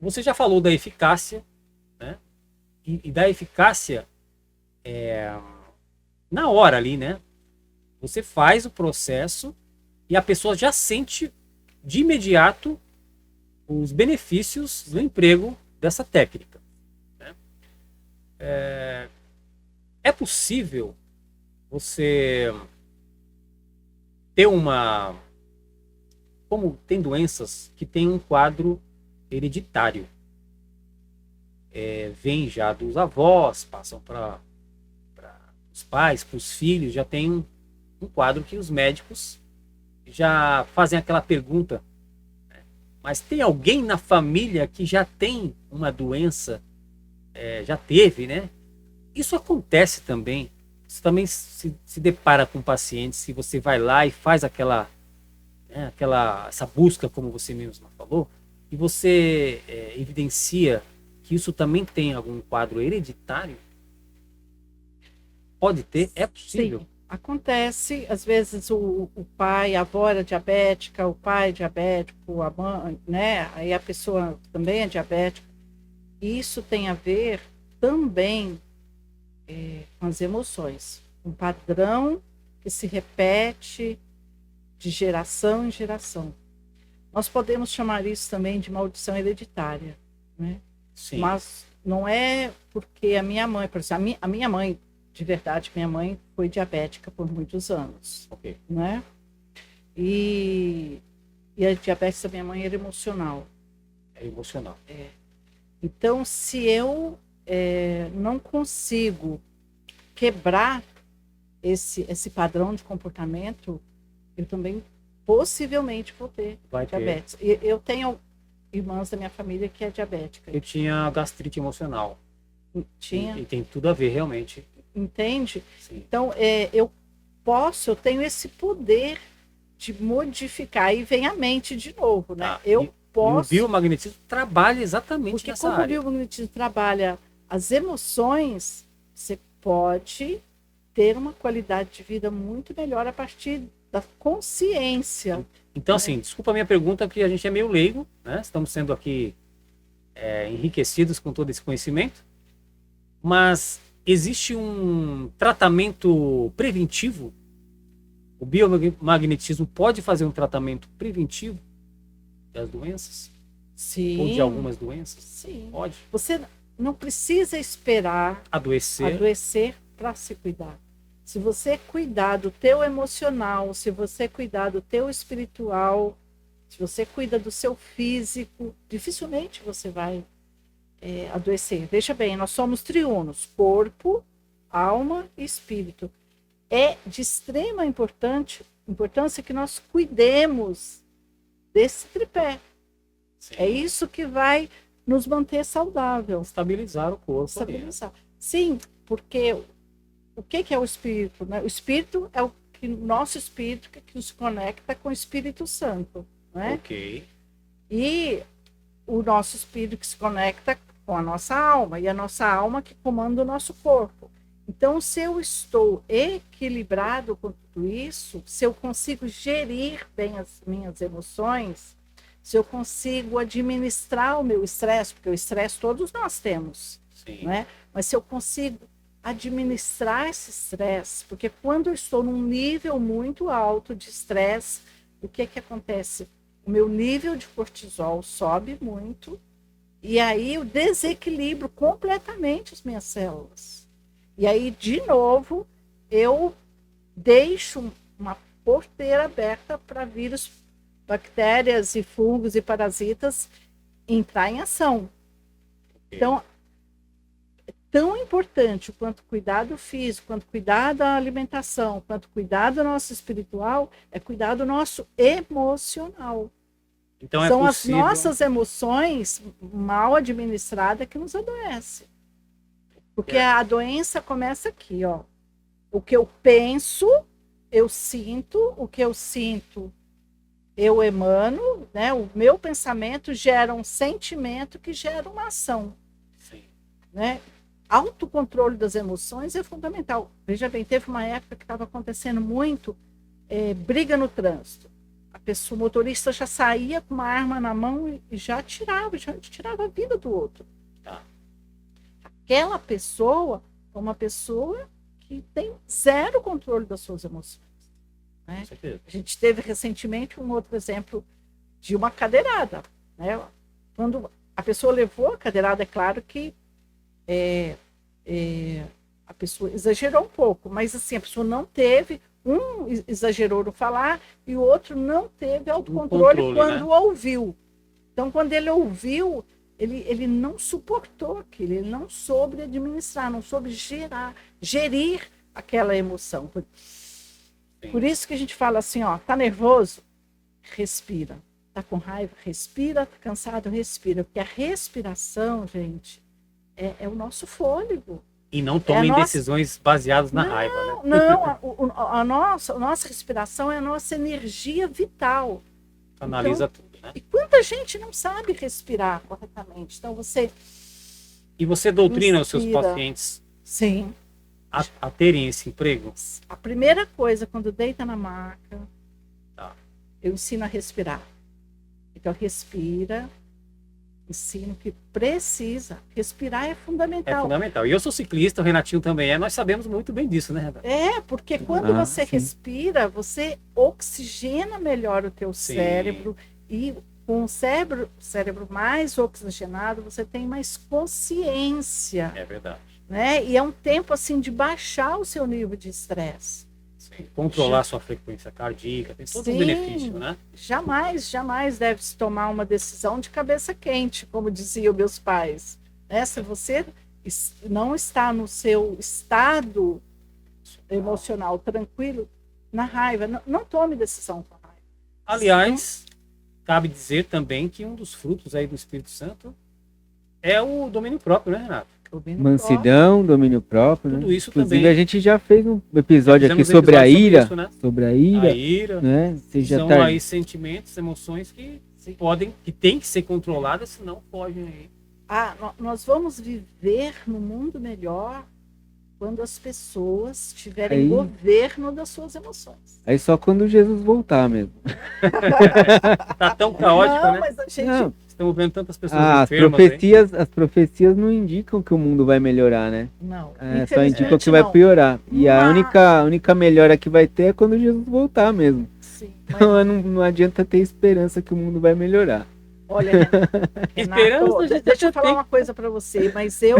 Você já falou da eficácia, né? E da eficácia na hora ali, né? Você faz o processo e a pessoa já sente de imediato os benefícios do emprego dessa técnica, né? É possível você ter como tem doenças que tem um quadro hereditário. Vem já dos avós, passam para os pais, para os filhos, já tem um quadro que os médicos já fazem aquela pergunta, né? Mas tem alguém na família que já tem uma doença, já teve, né? Isso acontece também você também se depara com pacientes, se você vai lá e faz essa busca, como você mesmo falou, e você evidencia que isso também tem algum quadro hereditário? Pode ter? É possível? Sim, acontece. Às vezes o pai, a avó era diabética, o pai é diabético, a mãe, né? Aí a pessoa também é diabética. Isso tem a ver também com as emoções. Um padrão que se repete de geração em geração. Nós podemos chamar isso também de maldição hereditária, né? Sim. Mas não é porque a minha mãe, por exemplo, a minha mãe, de verdade, minha mãe foi diabética por muitos anos, Ok. né? E a diabetes da minha mãe era emocional. É emocional. Então, se eu não consigo quebrar esse padrão de comportamento, eu também possivelmente vou ter Vai ter. diabetes. E eu tenho irmãs da minha família que é diabética. Eu tinha gastrite emocional. Tinha, E tem tudo a ver, realmente. entende? Sim. Então, eu tenho esse poder de modificar. Aí vem a mente de novo, né? E o posso, biomagnetismo trabalha exatamente porque nessa como o área. biomagnetismo trabalha as emoções, você pode ter uma qualidade de vida muito melhor a partir da consciência. Então, assim, desculpa a minha pergunta, porque a gente é meio leigo, né? Estamos sendo aqui enriquecidos com todo esse conhecimento, mas existe um tratamento preventivo? O biomagnetismo pode fazer um tratamento preventivo das doenças? Sim. Ou de algumas doenças? Sim. Pode. Você não precisa esperar Adoecer. para se cuidar. Se você cuidar do teu emocional, se você cuidar do teu espiritual, se você cuida do seu físico, dificilmente você vai adoecer. Veja bem, nós somos triunos, corpo, alma e espírito. É de extrema importância que nós cuidemos desse tripé. Sim. É isso que vai nos manter saudável. Estabilizar o corpo. Estabilizar. Sim, porque o que é o espírito, né? O espírito é o nosso espírito que nos conecta com o Espírito Santo, né? Ok. E o nosso espírito que se conecta com a nossa alma, e a nossa alma que comanda o nosso corpo. Então, se eu estou equilibrado com tudo isso, se eu consigo gerir bem as minhas emoções, se eu consigo administrar o meu estresse, porque o estresse todos nós temos, Sim. né? Mas se eu consigo administrar esse estresse, porque quando eu estou num nível muito alto de estresse, o que acontece? O meu nível de cortisol sobe muito, e aí eu desequilibro completamente as minhas células. E aí, de novo, eu deixo uma porteira aberta para vírus, bactérias e fungos e parasitas entrar em ação. Então, é tão importante quanto cuidar do físico, quanto cuidar da alimentação, quanto cuidar do nosso espiritual, é cuidar do nosso emocional. Então São possível... as nossas emoções mal administradas que nos adoecem. Porque a doença começa aqui, ó. O que eu penso, eu sinto, o que eu sinto, eu emano, né? O meu pensamento gera um sentimento que gera uma ação. Sim. Né? Autocontrole das emoções é fundamental. Veja bem, teve uma época que estava acontecendo muito briga no trânsito. O motorista já saía com uma arma na mão e já tirava a vida do outro. Tá. Aquela pessoa é uma pessoa que tem zero controle das suas emoções. Né? Com certeza. A gente teve recentemente um outro exemplo de uma cadeirada. Né? Quando a pessoa levou a cadeirada, é claro que a pessoa exagerou um pouco, mas assim, a pessoa não teve, um exagerou no falar e o outro não teve autocontrole quando ouviu. Então, quando ele ouviu, ele não suportou aquilo, ele não soube administrar, não soube gerir aquela emoção. Por isso que a gente fala assim, ó, tá nervoso? Respira. Tá com raiva? Respira. Tá cansado? Respira. Porque a respiração, gente, é o nosso fôlego. E não tomem nossa- decisões baseadas na raiva, né? Não, a nossa respiração é a nossa energia vital. Analisa tudo, né? E quanta gente não sabe respirar corretamente. Então E você doutrina os seus Inspira. pacientes sim. a terem esse emprego? A primeira coisa, quando deita na maca, Tá. eu ensino a respirar. Então, respira, ensino que precisa. Respirar é É fundamental. fundamental. E eu sou ciclista, o Renatinho também é, nós sabemos muito bem disso, né, Renato? Porque quando você sim. respira, você oxigena melhor o teu Sim. cérebro e com o cérebro mais oxigenado, você tem mais consciência, É verdade. né? E é um tempo assim de baixar o seu nível de estresse. Sim. Controlar sua frequência cardíaca, tem todo um Sim. benefício, né? Jamais deve-se tomar uma decisão de cabeça quente, como diziam meus pais. Né? Se você não está no seu estado emocional tranquilo, na raiva, não tome decisão com raiva. Aliás, cabe dizer também que um dos frutos aí do Espírito Santo é o domínio próprio, né, Renato? Mansidão, domínio próprio, Tudo né? isso Inclusive, também. a gente já fez um episódio aqui Fizemos sobre a episódio ira. isso, né? Sobre a ira, A ira, né? Você já são tá... aí sentimentos, emoções que tem que ser controladas, senão fogem aí. Nós vamos viver no mundo melhor quando as pessoas tiverem Aí- governo das suas emoções. Aí só quando Jesus voltar mesmo. Tá tão caótico, Não, né? mas a gente... Não, Estamos vendo tantas pessoas as enfermas aí. profecias não indicam que o mundo vai melhorar, né? Não, Só indicam que vai não. piorar. E a Mas- única melhora que vai ter é quando Jesus voltar mesmo. Sim, mas, Então não adianta ter esperança que o mundo vai melhorar. olha, Esperança, Renato, a gente deixa eu até falar tem. uma coisa para você, mas eu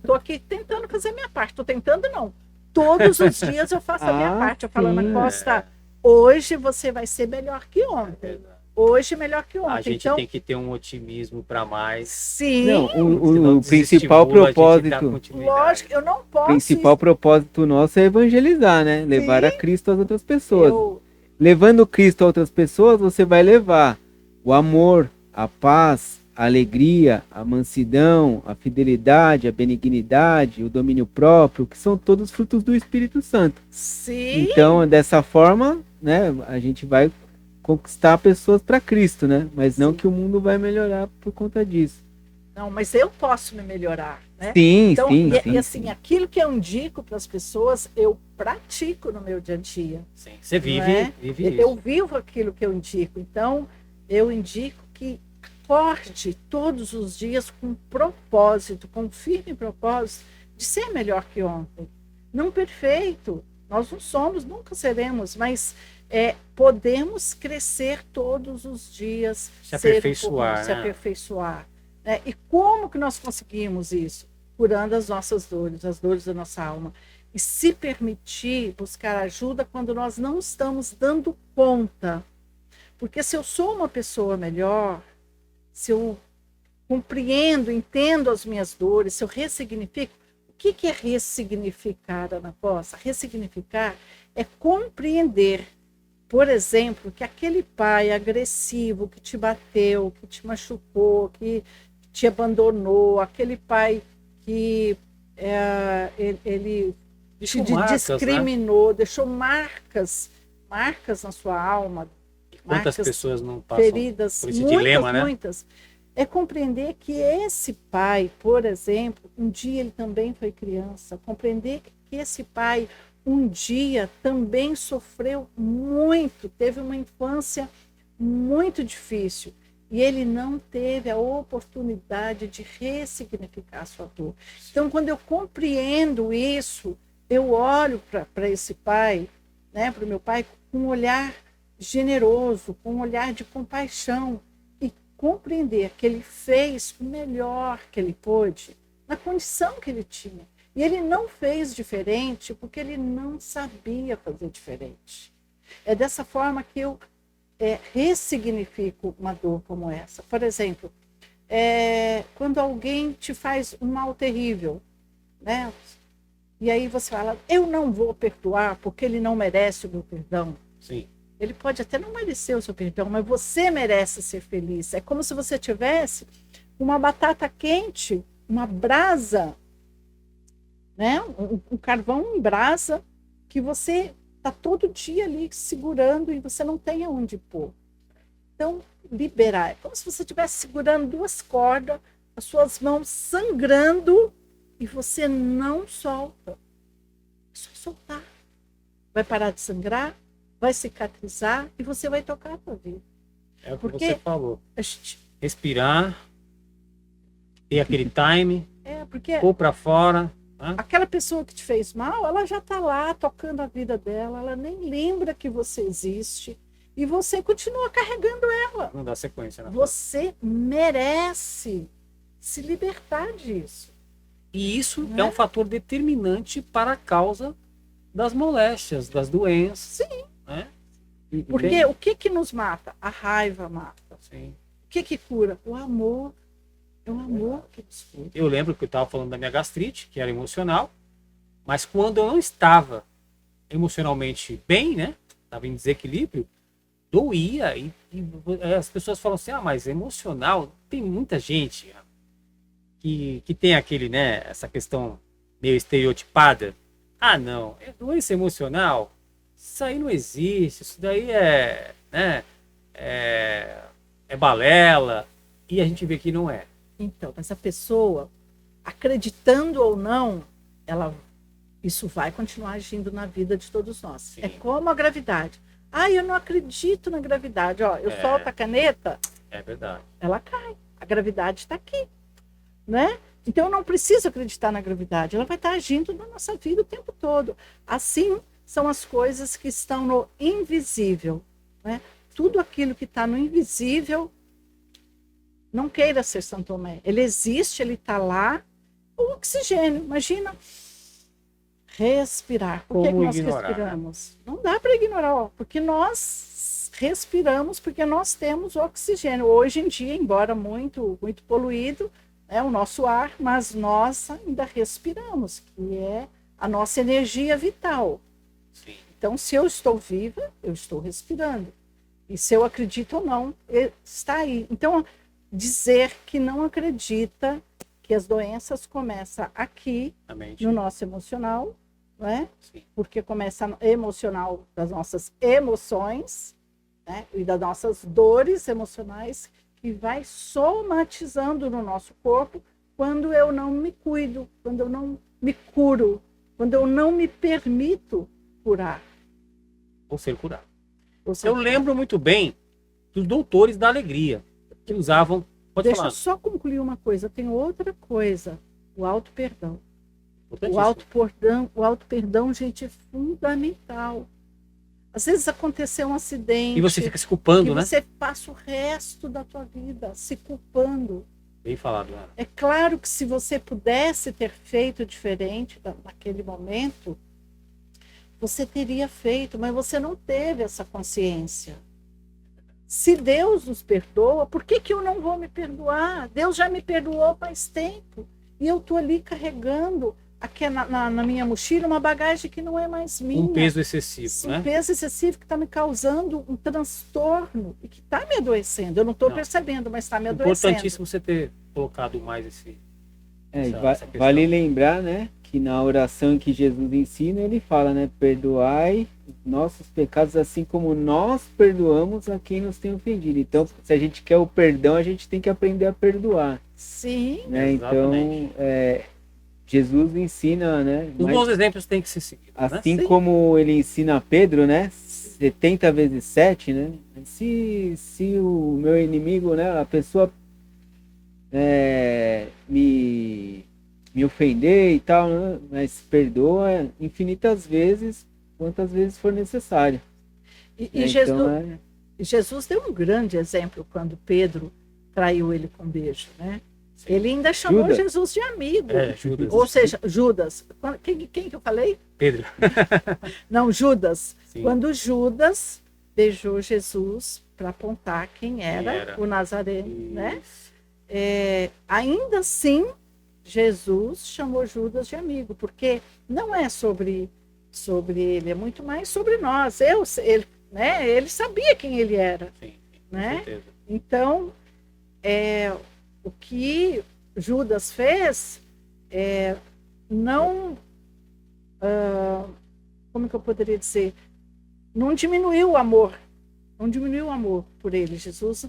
tô aqui tentando fazer a minha parte. Tô tentando não. Todos os dias eu faço a minha parte. Eu falo, sim. Ana Costa, hoje você vai ser melhor que ontem. Hoje melhor que A ontem. gente Então, tem que ter um otimismo para mais. sim, Não, senão o principal desestimula a gente a dar propósito, continuidade. lógico, eu não posso... principal propósito nosso é evangelizar, né? Levar a Cristo às outras pessoas. eu, Levando Cristo a outras pessoas, você vai levar o amor, a paz, a alegria, a mansidão, a fidelidade, a benignidade, o domínio próprio, que são todos frutos do Espírito Santo. sim, Então, dessa forma, né, a gente vai conquistar pessoas para Cristo, né? Mas não Sim. que o mundo vai melhorar por conta disso. não, mas eu posso me melhorar, né? Sim, Então, sim, e sim. assim, aquilo que eu indico para as pessoas, eu pratico no meu dia a dia. Sim, você vive, Não é? vive isso. Eu vivo aquilo que eu indico. Então, eu indico que acorde todos os dias com um propósito, com um firme propósito de ser melhor que ontem. Não perfeito, nós não somos, nunca seremos, mas podemos crescer todos os dias, Se ser aperfeiçoar, se né? aperfeiçoar. Né? E como que nós conseguimos isso? Curando as nossas dores, as dores da nossa alma. E se permitir buscar ajuda quando nós não estamos dando conta. Porque se eu sou uma pessoa melhor, se eu compreendo, entendo as minhas dores, se eu ressignifico, o que é ressignificar, Ana Costa? Ressignificar é compreender, por exemplo, que aquele pai agressivo que te bateu, que te machucou, que te abandonou, aquele pai que ele Deixou te marcas, né? discriminou, deixou marcas na sua alma, Quantas marcas, pessoas não passam feridas, por esse muitas, dilema, né? muitas. É compreender que esse pai, por exemplo, um dia ele também foi criança. Compreender que esse pai, um dia, também sofreu muito, teve uma infância muito difícil. E ele não teve a oportunidade de ressignificar a sua dor. Então, quando eu compreendo isso, eu olho para esse pai, né, para o meu pai, com um olhar generoso, com um olhar de compaixão, e compreender que ele fez o melhor que ele pôde, na condição que ele tinha. E ele não fez diferente porque ele não sabia fazer diferente. É dessa forma que eu ressignifico uma dor como essa. Por exemplo, quando alguém te faz um mal terrível, né? E aí você fala, eu não vou perdoar porque ele não merece o meu perdão. Sim. Ele pode até não merecer o seu perdão, mas você merece ser feliz. É como se você tivesse uma batata quente, uma brasa, né? Um carvão em brasa que você está todo dia ali segurando e você não tem aonde pôr. Então, liberar. É como se você estivesse segurando 2 cordas, as suas mãos sangrando e você não solta. É só soltar. Vai parar de sangrar, vai cicatrizar e você vai tocar a tua vida. É o que Porque você falou. a gente, Respirar, ter aquele time, porque pôr pra fora. Né? aquela pessoa que te fez mal, ela já está lá tocando a vida dela, ela nem lembra que você existe e você continua carregando ela. Não dá sequência, né? Você merece se libertar disso. E isso Né? é um fator determinante para a causa das moléstias, das doenças. Sim. Né? Porque o que nos mata? A raiva mata. Sim. O que cura? O amor. É o amor que nos cura. Eu lembro que eu estava falando da minha gastrite, que era emocional, mas quando eu não estava emocionalmente bem, né? Estava em desequilíbrio, doía. E as pessoas falam assim, mas emocional, tem muita gente que tem aquele, né? Essa questão meio estereotipada. Ah, não, é doença emocional. Isso aí não existe, isso daí né, é balela, e a gente vê que não é. Então, essa pessoa, acreditando ou não, isso vai continuar agindo na vida de todos nós. Sim. É como a gravidade. Eu não acredito na gravidade. Eu solto a caneta, é verdade. Ela cai. A gravidade está aqui, né? Então, eu não preciso acreditar na gravidade. Ela vai estar agindo na nossa vida o tempo todo. Assim, são as coisas que estão no invisível. Né? Tudo aquilo que está no invisível, não queira ser São Tomé. Ele existe, ele está lá. O oxigênio, imagina. Respirar. Por que nós respiramos? Né? Não dá para ignorar, porque nós respiramos, porque nós temos oxigênio. Hoje em dia, embora muito, muito poluído, é o nosso ar, mas nós ainda respiramos, que é a nossa energia vital. Sim. Então, se eu estou viva, eu estou respirando. E se eu acredito ou não, está aí. Então, dizer que não acredita que as doenças começam aqui, no nosso emocional, não é? Sim. Porque começa no emocional das nossas emoções, né? E das nossas dores emocionais, que vai somatizando no nosso corpo quando eu não me cuido, quando eu não me curo, quando eu não me permito curar. Ou ser curado. Eu lembro muito bem dos doutores da alegria, que usavam... Deixa eu só concluir uma coisa. Tem outra coisa. O auto-perdão. O auto-perdão, gente, é fundamental. Às vezes aconteceu um acidente. E você fica se culpando, né? E você passa o resto da tua vida se culpando. Bem falado, Ana. É claro que se você pudesse ter feito diferente naquele momento, você teria feito, mas você não teve essa consciência. Se Deus nos perdoa, por que eu não vou me perdoar? Deus já me perdoou faz tempo. E eu estou ali carregando aqui na minha mochila uma bagagem que não é mais minha. Um peso excessivo, né? Um peso excessivo que está me causando um transtorno e que está me adoecendo. Eu não estou percebendo, mas está me adoecendo. Importantíssimo você ter colocado mais essa vale lembrar, né, que na oração que Jesus ensina, ele fala, né, perdoai os nossos pecados assim como nós perdoamos a quem nos tem ofendido. Então, se a gente quer o perdão, a gente tem que aprender a perdoar. Sim, né? Então, Jesus ensina, né? Os bons exemplos têm que ser seguidos. Assim né? como ele ensina a Pedro, né? 70 vezes 7, né? Se o meu inimigo, né? A pessoa me ofender e tal, né? Mas perdoa infinitas vezes, quantas vezes for necessário. E Jesus deu um grande exemplo quando Pedro traiu ele com um beijo, né? Ele ainda chamou Judas. Jesus de amigo. Judas. Ou seja, Judas. Quem que eu falei? Pedro. Não, Judas. Sim. Quando Judas beijou Jesus para apontar quem era o Nazareno, né? Ainda assim, Jesus chamou Judas de amigo, porque não é sobre ele, é muito mais sobre nós. Ele sabia quem ele era. Sim, né? com certeza. Então, o que Judas fez não como que eu poderia dizer? Não diminuiu o amor. Não diminuiu o amor por ele. Jesus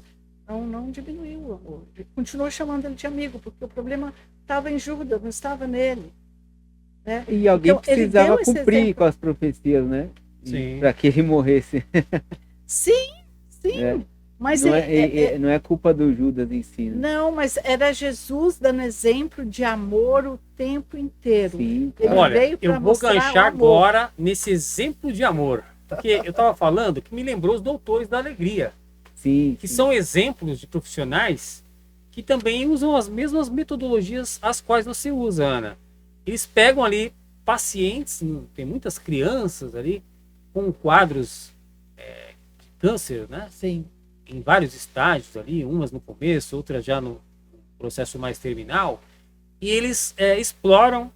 não diminuiu o amor. Ele continuou chamando ele de amigo, porque o problema estava em Judas, não estava nele. Né? E alguém Então, ele precisava deu esse cumprir exemplo. com as profecias, né? Sim. Para que ele morresse. Sim. É. Mas Não é culpa do Judas em si. Né? não, mas era Jesus dando exemplo de amor o tempo inteiro. Sim, Ele cara. Olha, veio pra eu vou mostrar o ganchar amor. agora nesse exemplo de amor. Porque eu estava falando que me lembrou os doutores da alegria, Sim, que sim. são exemplos de profissionais que também usam as mesmas metodologias as quais você usa, Ana. Eles pegam ali pacientes, tem muitas crianças ali com quadros de câncer, né? Sim. Em vários estágios ali, umas no começo, outras já no processo mais terminal, e eles exploram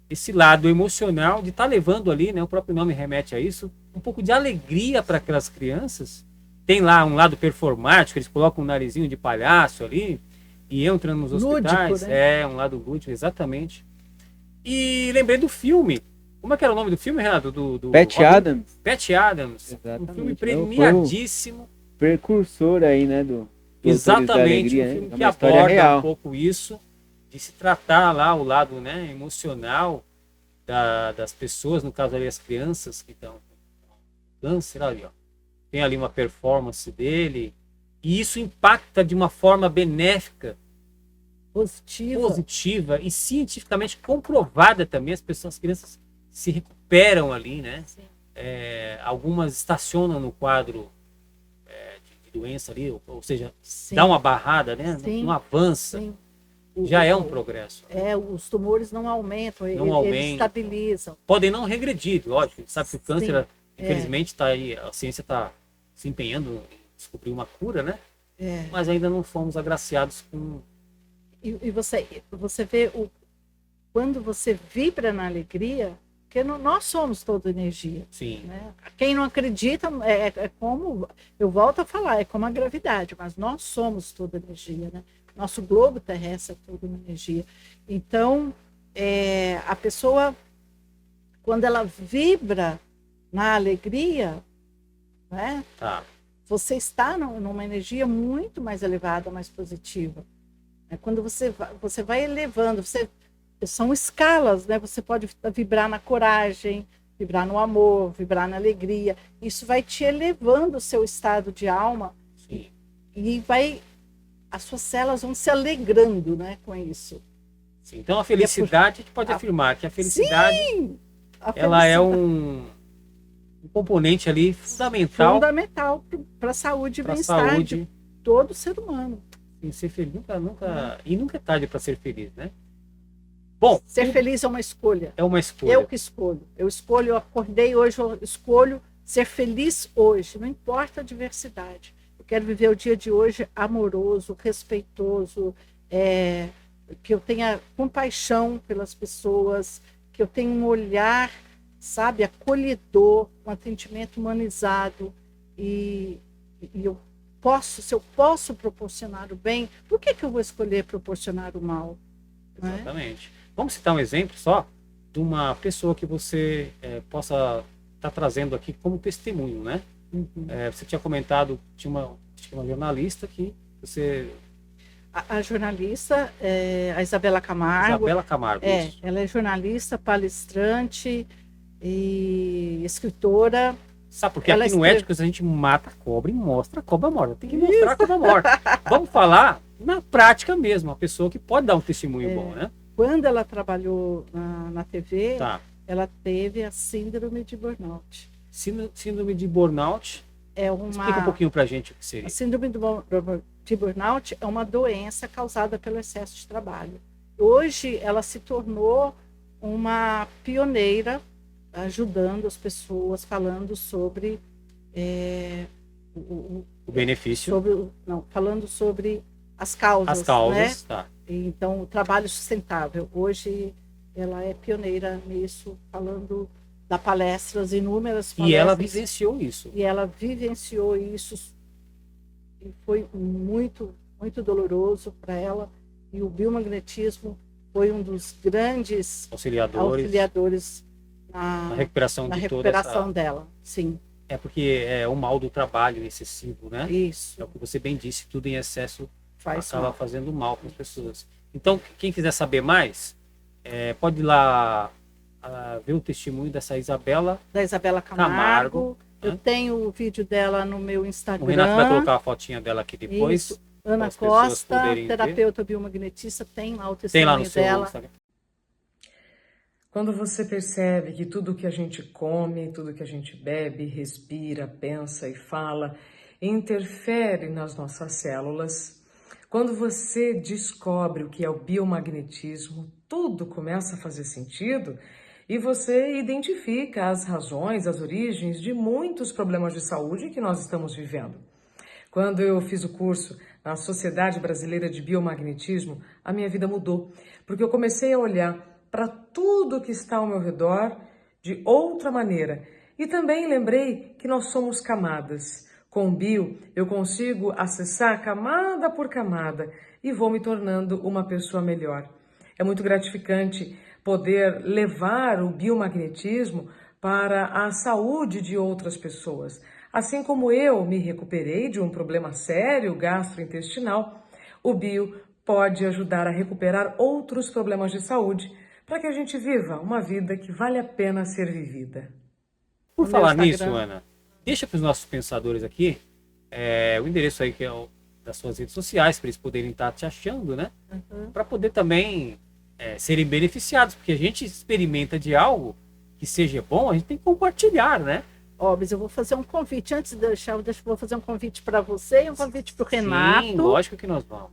esse lado emocional de estar levando ali, né, o próprio nome remete a isso, um pouco de alegria para aquelas crianças. Tem lá um lado performático, eles colocam um narizinho de palhaço ali e entram nos hospitais. Lúdico, né? Um lado lúdico, exatamente. E lembrei do filme. Como é que era o nome do filme, Renato? Do Pat Robin? Adams, Pat Adams. Exatamente. Um filme Foi o premiadíssimo. precursor aí, né, do Doutores da Exatamente, Alegria, um né? filme É que uma história aborda real. um pouco isso, de se tratar lá o lado, né, emocional das pessoas, no caso ali as crianças que estão com câncer ali, ó. Tem ali uma performance dele, e isso impacta de uma forma benéfica, positiva e cientificamente comprovada também. As crianças se recuperam ali, né? Sim. Algumas estacionam no quadro de doença ali, ou seja, Sim. dá uma barrada, né? Sim. Não avança. Sim. Já é um progresso. Os tumores não aumentam, Não eles aumentam. estabilizam. Podem não regredir, lógico. A gente sabe que o câncer, Sim. infelizmente, está aí, a ciência está se empenhando em descobrir uma cura, né? É. Mas ainda não fomos agraciados com. E você vê quando você vibra na alegria, porque nós somos toda energia. Sim. Né? Quem não acredita, é como, eu volto a falar, é como a gravidade, mas nós somos toda energia, né? Nosso globo terrestre é toda uma energia. Então, a pessoa, quando ela vibra na alegria, né? Tá. Você está numa energia muito mais elevada, mais positiva. Quando você vai elevando, são escalas, né? Você pode vibrar na coragem, vibrar no amor, vibrar na alegria. Isso vai te elevando o seu estado de alma. Sim. E as suas células vão se alegrando, né, com isso. Sim. Então a felicidade, a gente pode afirmar que a felicidade, Sim, ela é um componente ali fundamental para a saúde e para a bem-estar saúde. de todo ser humano. E ser feliz nunca é tarde para ser feliz, né? Bom, Ser feliz é uma escolha. é uma escolha. Eu que escolho. Eu acordei hoje, eu escolho ser feliz hoje, não importa a adversidade. Eu quero viver o dia de hoje amoroso, respeitoso, que eu tenha compaixão pelas pessoas, que eu tenha um olhar, sabe, acolhedor, um atendimento humanizado. E se eu posso proporcionar o bem, por que eu vou escolher proporcionar o mal? Exatamente. Vamos citar um exemplo só de uma pessoa que você possa estar trazendo aqui como testemunho, né? Uhum. Você tinha comentado, tinha uma jornalista que você... A jornalista, a Isabela Camargo. Isabela Camargo, isso. Ela é jornalista, palestrante e escritora. Sabe, porque aqui no Éticos a gente mata a cobra e mostra a cobra morta. Tem que mostrar a cobra morta. Vamos falar na prática mesmo, uma pessoa que pode dar um testemunho bom, né? Quando ela trabalhou na TV, Tá. ela teve a síndrome de burnout. Síndrome de burnout. Explica um pouquinho pra gente o que seria. A síndrome de burnout é uma doença causada pelo excesso de trabalho. Hoje ela se tornou uma pioneira ajudando as pessoas, falando sobre o benefício. Falando sobre as causas. As causas, né? tá. Então, o trabalho sustentável. Hoje ela é pioneira nisso, falando da palestras, inúmeras palestras. E ela vivenciou isso. E foi muito, muito doloroso para ela. E o biomagnetismo foi um dos grandes auxiliadores na recuperação na de recuperação toda essa... dela, sim. É porque é o mal do trabalho excessivo, né? Isso. É o que você bem disse, tudo em excesso Faz acaba mal. fazendo mal para as pessoas. Então, quem quiser saber mais, pode ir lá ver o testemunho dessa Isabela Da Isabela Camargo. Eu né? tenho o vídeo dela no meu O Instagram. Renato vai colocar a fotinha dela aqui depois. Isso. Ana as pessoas Costa, poderem ver. terapeuta biomagnetista, tem lá o Tem lá no testemunho seu dela. Instagram. Quando você percebe que tudo que a gente come, tudo que a gente bebe, respira, pensa e fala interfere nas nossas células, quando você descobre o que é o biomagnetismo, tudo começa a fazer sentido e você identifica as razões, as origens de muitos problemas de saúde que nós estamos vivendo. Quando eu fiz o curso na Sociedade Brasileira de Biomagnetismo, a minha vida mudou, porque eu comecei a olhar para tudo que está ao meu redor de outra maneira. E também lembrei que nós somos camadas. Com o bio, eu consigo acessar camada por camada e vou me tornando uma pessoa melhor. É muito gratificante poder levar o biomagnetismo para a saúde de outras pessoas. Assim como eu me recuperei de um problema sério gastrointestinal, o bio pode ajudar a recuperar outros problemas de saúde para que a gente viva uma vida que vale a pena ser vivida. Por No falar meu nisso, Instagram. Ana, deixa para os nossos pensadores aqui o endereço aí que é das suas redes sociais, para eles poderem estar te achando, né? Uhum. Para poder também serem beneficiados, porque a gente experimenta de algo que seja bom, a gente tem que compartilhar, né? Ó, mas eu vou fazer um convite. Antes de deixar, eu vou fazer um convite para você e um convite para o Renato. Sim, lógico que nós vamos.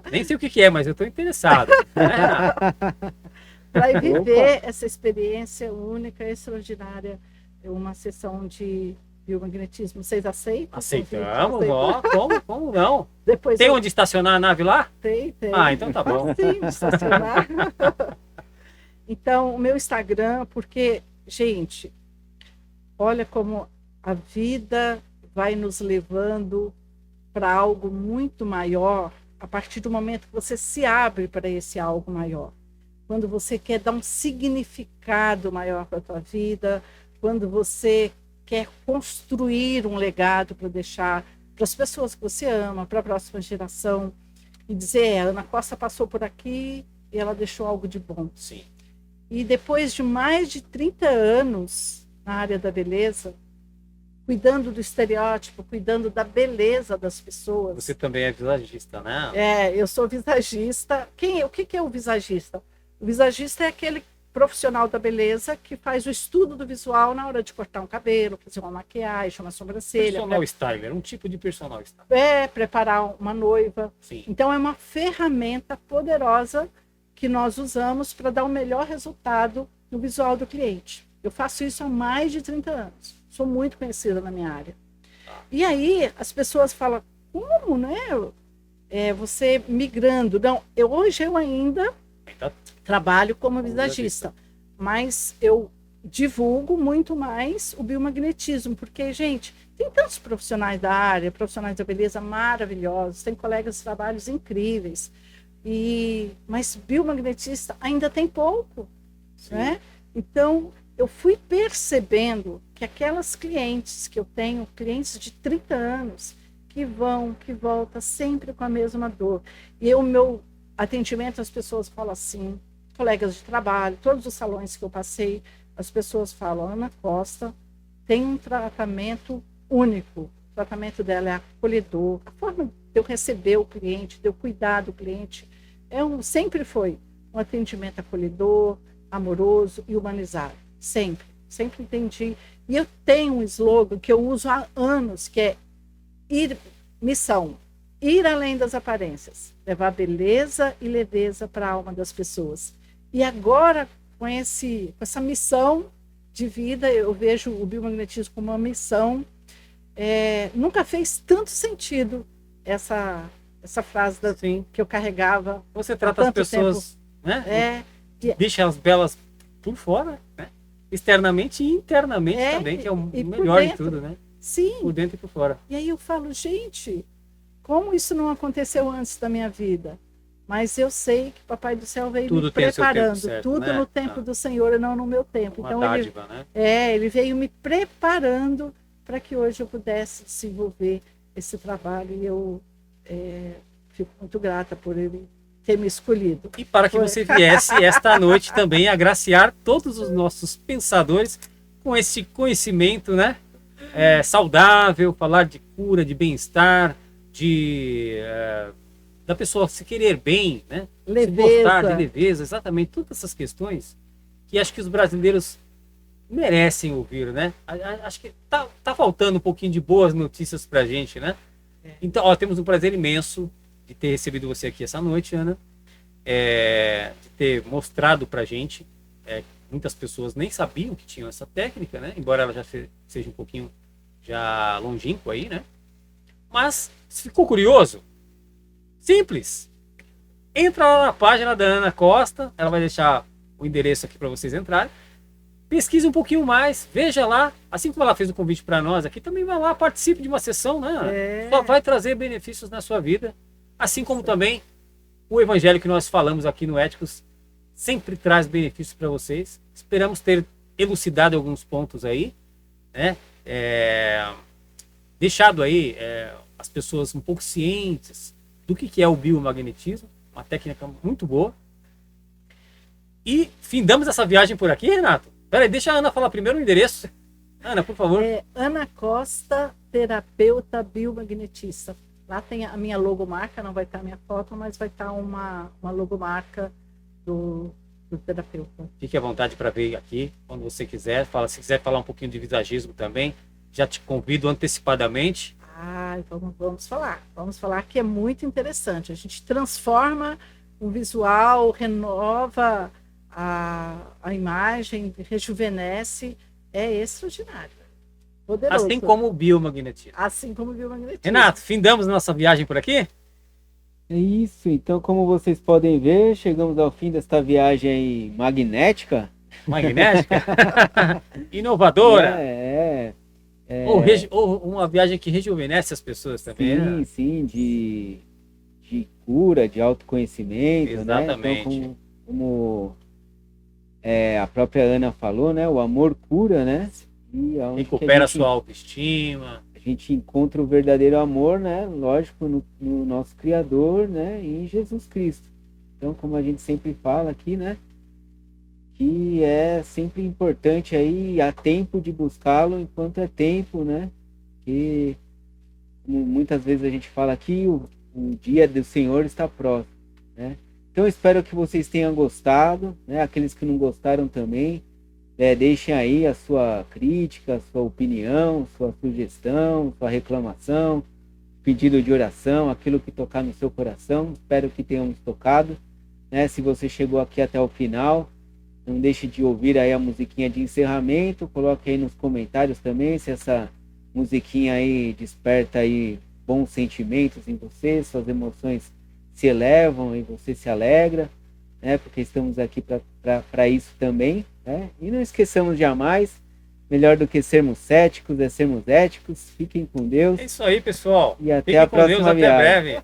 Nem sei o que é, mas eu estou interessado. Para viver essa experiência única, extraordinária, uma sessão de biomagnetismo. Vocês aceitam? Aceitamos, Aceitam? ó. Como não? Depois Tem eu... onde estacionar a nave lá? Tem. Ah, então tá bom. Sim, estacionar. Então, o meu Instagram, porque, gente, olha como a vida vai nos levando para algo muito maior a partir do momento que você se abre para esse algo maior. Quando você quer dar um significado maior para a tua vida, quando você quer construir um legado para deixar para as pessoas que você ama, para a próxima geração, e dizer, a Ana Costa passou por aqui e ela deixou algo de bom. Sim. E depois de mais de 30 anos na área da beleza, cuidando do estereótipo, cuidando da beleza das pessoas. Você também é visagista, né? Eu sou visagista. O que é o visagista? O visagista é aquele profissional da beleza que faz o estudo do visual na hora de cortar um cabelo, fazer uma maquiagem, uma sobrancelha. Personal styler, um tipo de personal styler. Preparar uma noiva. Sim. Então é uma ferramenta poderosa que nós usamos para dar o melhor resultado no visual do cliente. Eu faço isso há mais de 30 anos. Sou muito conhecida na minha área. E aí as pessoas falam, como, né? Você migrando. Não, hoje eu ainda trabalho como visagista, mas eu divulgo muito mais o biomagnetismo, porque, gente, tem tantos profissionais da área, profissionais da beleza maravilhosos, tem colegas de trabalhos incríveis, mas biomagnetista ainda tem pouco, né? Então, eu fui percebendo que aquelas clientes que eu tenho, clientes de 30 anos, que voltam sempre com a mesma dor. E o meu atendimento, as pessoas falam assim, colegas de trabalho, todos os salões que eu passei, as pessoas falam, Ana Costa tem um tratamento único. O tratamento dela é acolhedor. A forma de eu receber o cliente, de eu cuidar do cliente, sempre foi um atendimento acolhedor, amoroso e humanizado. Sempre entendi. E eu tenho um slogan que eu uso há anos, que é missão, ir além das aparências, levar beleza e leveza para a alma das pessoas. E agora, com essa missão de vida, eu vejo o biomagnetismo como uma missão. Nunca fez tanto sentido essa frase que eu carregava. Você trata as pessoas, né? Deixa elas belas por fora, né? Externamente e internamente também, que é o melhor de tudo, né? Sim. Por dentro e por fora. E aí eu falo, gente, como isso não aconteceu antes da minha vida? mas eu sei que o Papai do Céu veio Tudo me tem o seu tempo preparando, certo, tudo né? no tempo do Senhor e não no meu tempo. Uma Então dádiva, né? ele veio me preparando para que hoje eu pudesse desenvolver esse trabalho e eu fico muito grata por ele ter me escolhido. E para que você viesse esta noite também agraciar todos os nossos pensadores com esse conhecimento, né? Saudável, falar de cura, de bem-estar, da pessoa se querer bem, né? Leveza. Se gostar, de leveza, exatamente, todas essas questões que acho que os brasileiros merecem ouvir, né? Acho que tá faltando um pouquinho de boas notícias pra gente, né? Então, temos um prazer imenso de ter recebido você aqui essa noite, Ana, de ter mostrado pra gente. Muitas pessoas nem sabiam que tinham essa técnica, né? Embora ela já seja um pouquinho já longínquo aí, né? Mas, se ficou curioso, simples. Entra lá na página da Ana Costa, ela vai deixar o endereço aqui para vocês entrarem. Pesquise um pouquinho mais, veja lá, assim como ela fez o convite para nós aqui, também vai lá, participe de uma sessão, né? Só vai trazer benefícios na sua vida, assim como também o evangelho que nós falamos aqui no Éticos sempre traz benefícios para vocês. Esperamos ter elucidado alguns pontos aí, né? Deixado aí as pessoas um pouco cientes do que é o biomagnetismo, uma técnica muito boa. E findamos essa viagem por aqui, Renato? Peraí, deixa a Ana falar primeiro o endereço. Ana, por favor. Ana Costa, terapeuta biomagnetista. Lá tem a minha logomarca, não vai estar a minha foto, mas vai estar uma logomarca do terapeuta. Fique à vontade para vir aqui, quando você quiser. Se quiser falar um pouquinho de visagismo também, já te convido antecipadamente. Vamos falar. Vamos falar que é muito interessante. A gente transforma o visual, renova a imagem, rejuvenesce, é extraordinário. Poderoso. Assim como o biomagnetismo. Assim como o biomagnetismo. Renato, findamos nossa viagem por aqui? É isso, então como vocês podem ver, chegamos ao fim desta viagem aí magnética. Magnética? Inovadora? Ou uma viagem que rejuvenesce as pessoas também, sim, né? Sim, de cura, de autoconhecimento. Exatamente. Né? Então, como a própria Ana falou, né? O amor cura, né? E recupera a sua autoestima. A gente encontra o verdadeiro amor, né? Lógico, no nosso Criador, né? E em Jesus Cristo. Então, como a gente sempre fala aqui, né? Que é sempre importante aí, há tempo de buscá-lo enquanto é tempo, né? Que muitas vezes a gente fala aqui, o dia do Senhor está próximo, né? Então, espero que vocês tenham gostado, né? Aqueles que não gostaram também, deixem aí a sua crítica, a sua opinião, sua sugestão, sua reclamação, pedido de oração, aquilo que tocar no seu coração. Espero que tenhamos tocado, né? Se você chegou aqui até o final, não deixe de ouvir aí a musiquinha de encerramento, coloque aí nos comentários também se essa musiquinha aí desperta aí bons sentimentos em você, suas emoções se elevam e você se alegra, né? Porque estamos aqui para isso também, né? E não esqueçamos jamais, melhor do que sermos céticos é sermos éticos. Fiquem com Deus. É isso aí, pessoal. E até a próxima viagem. Até breve.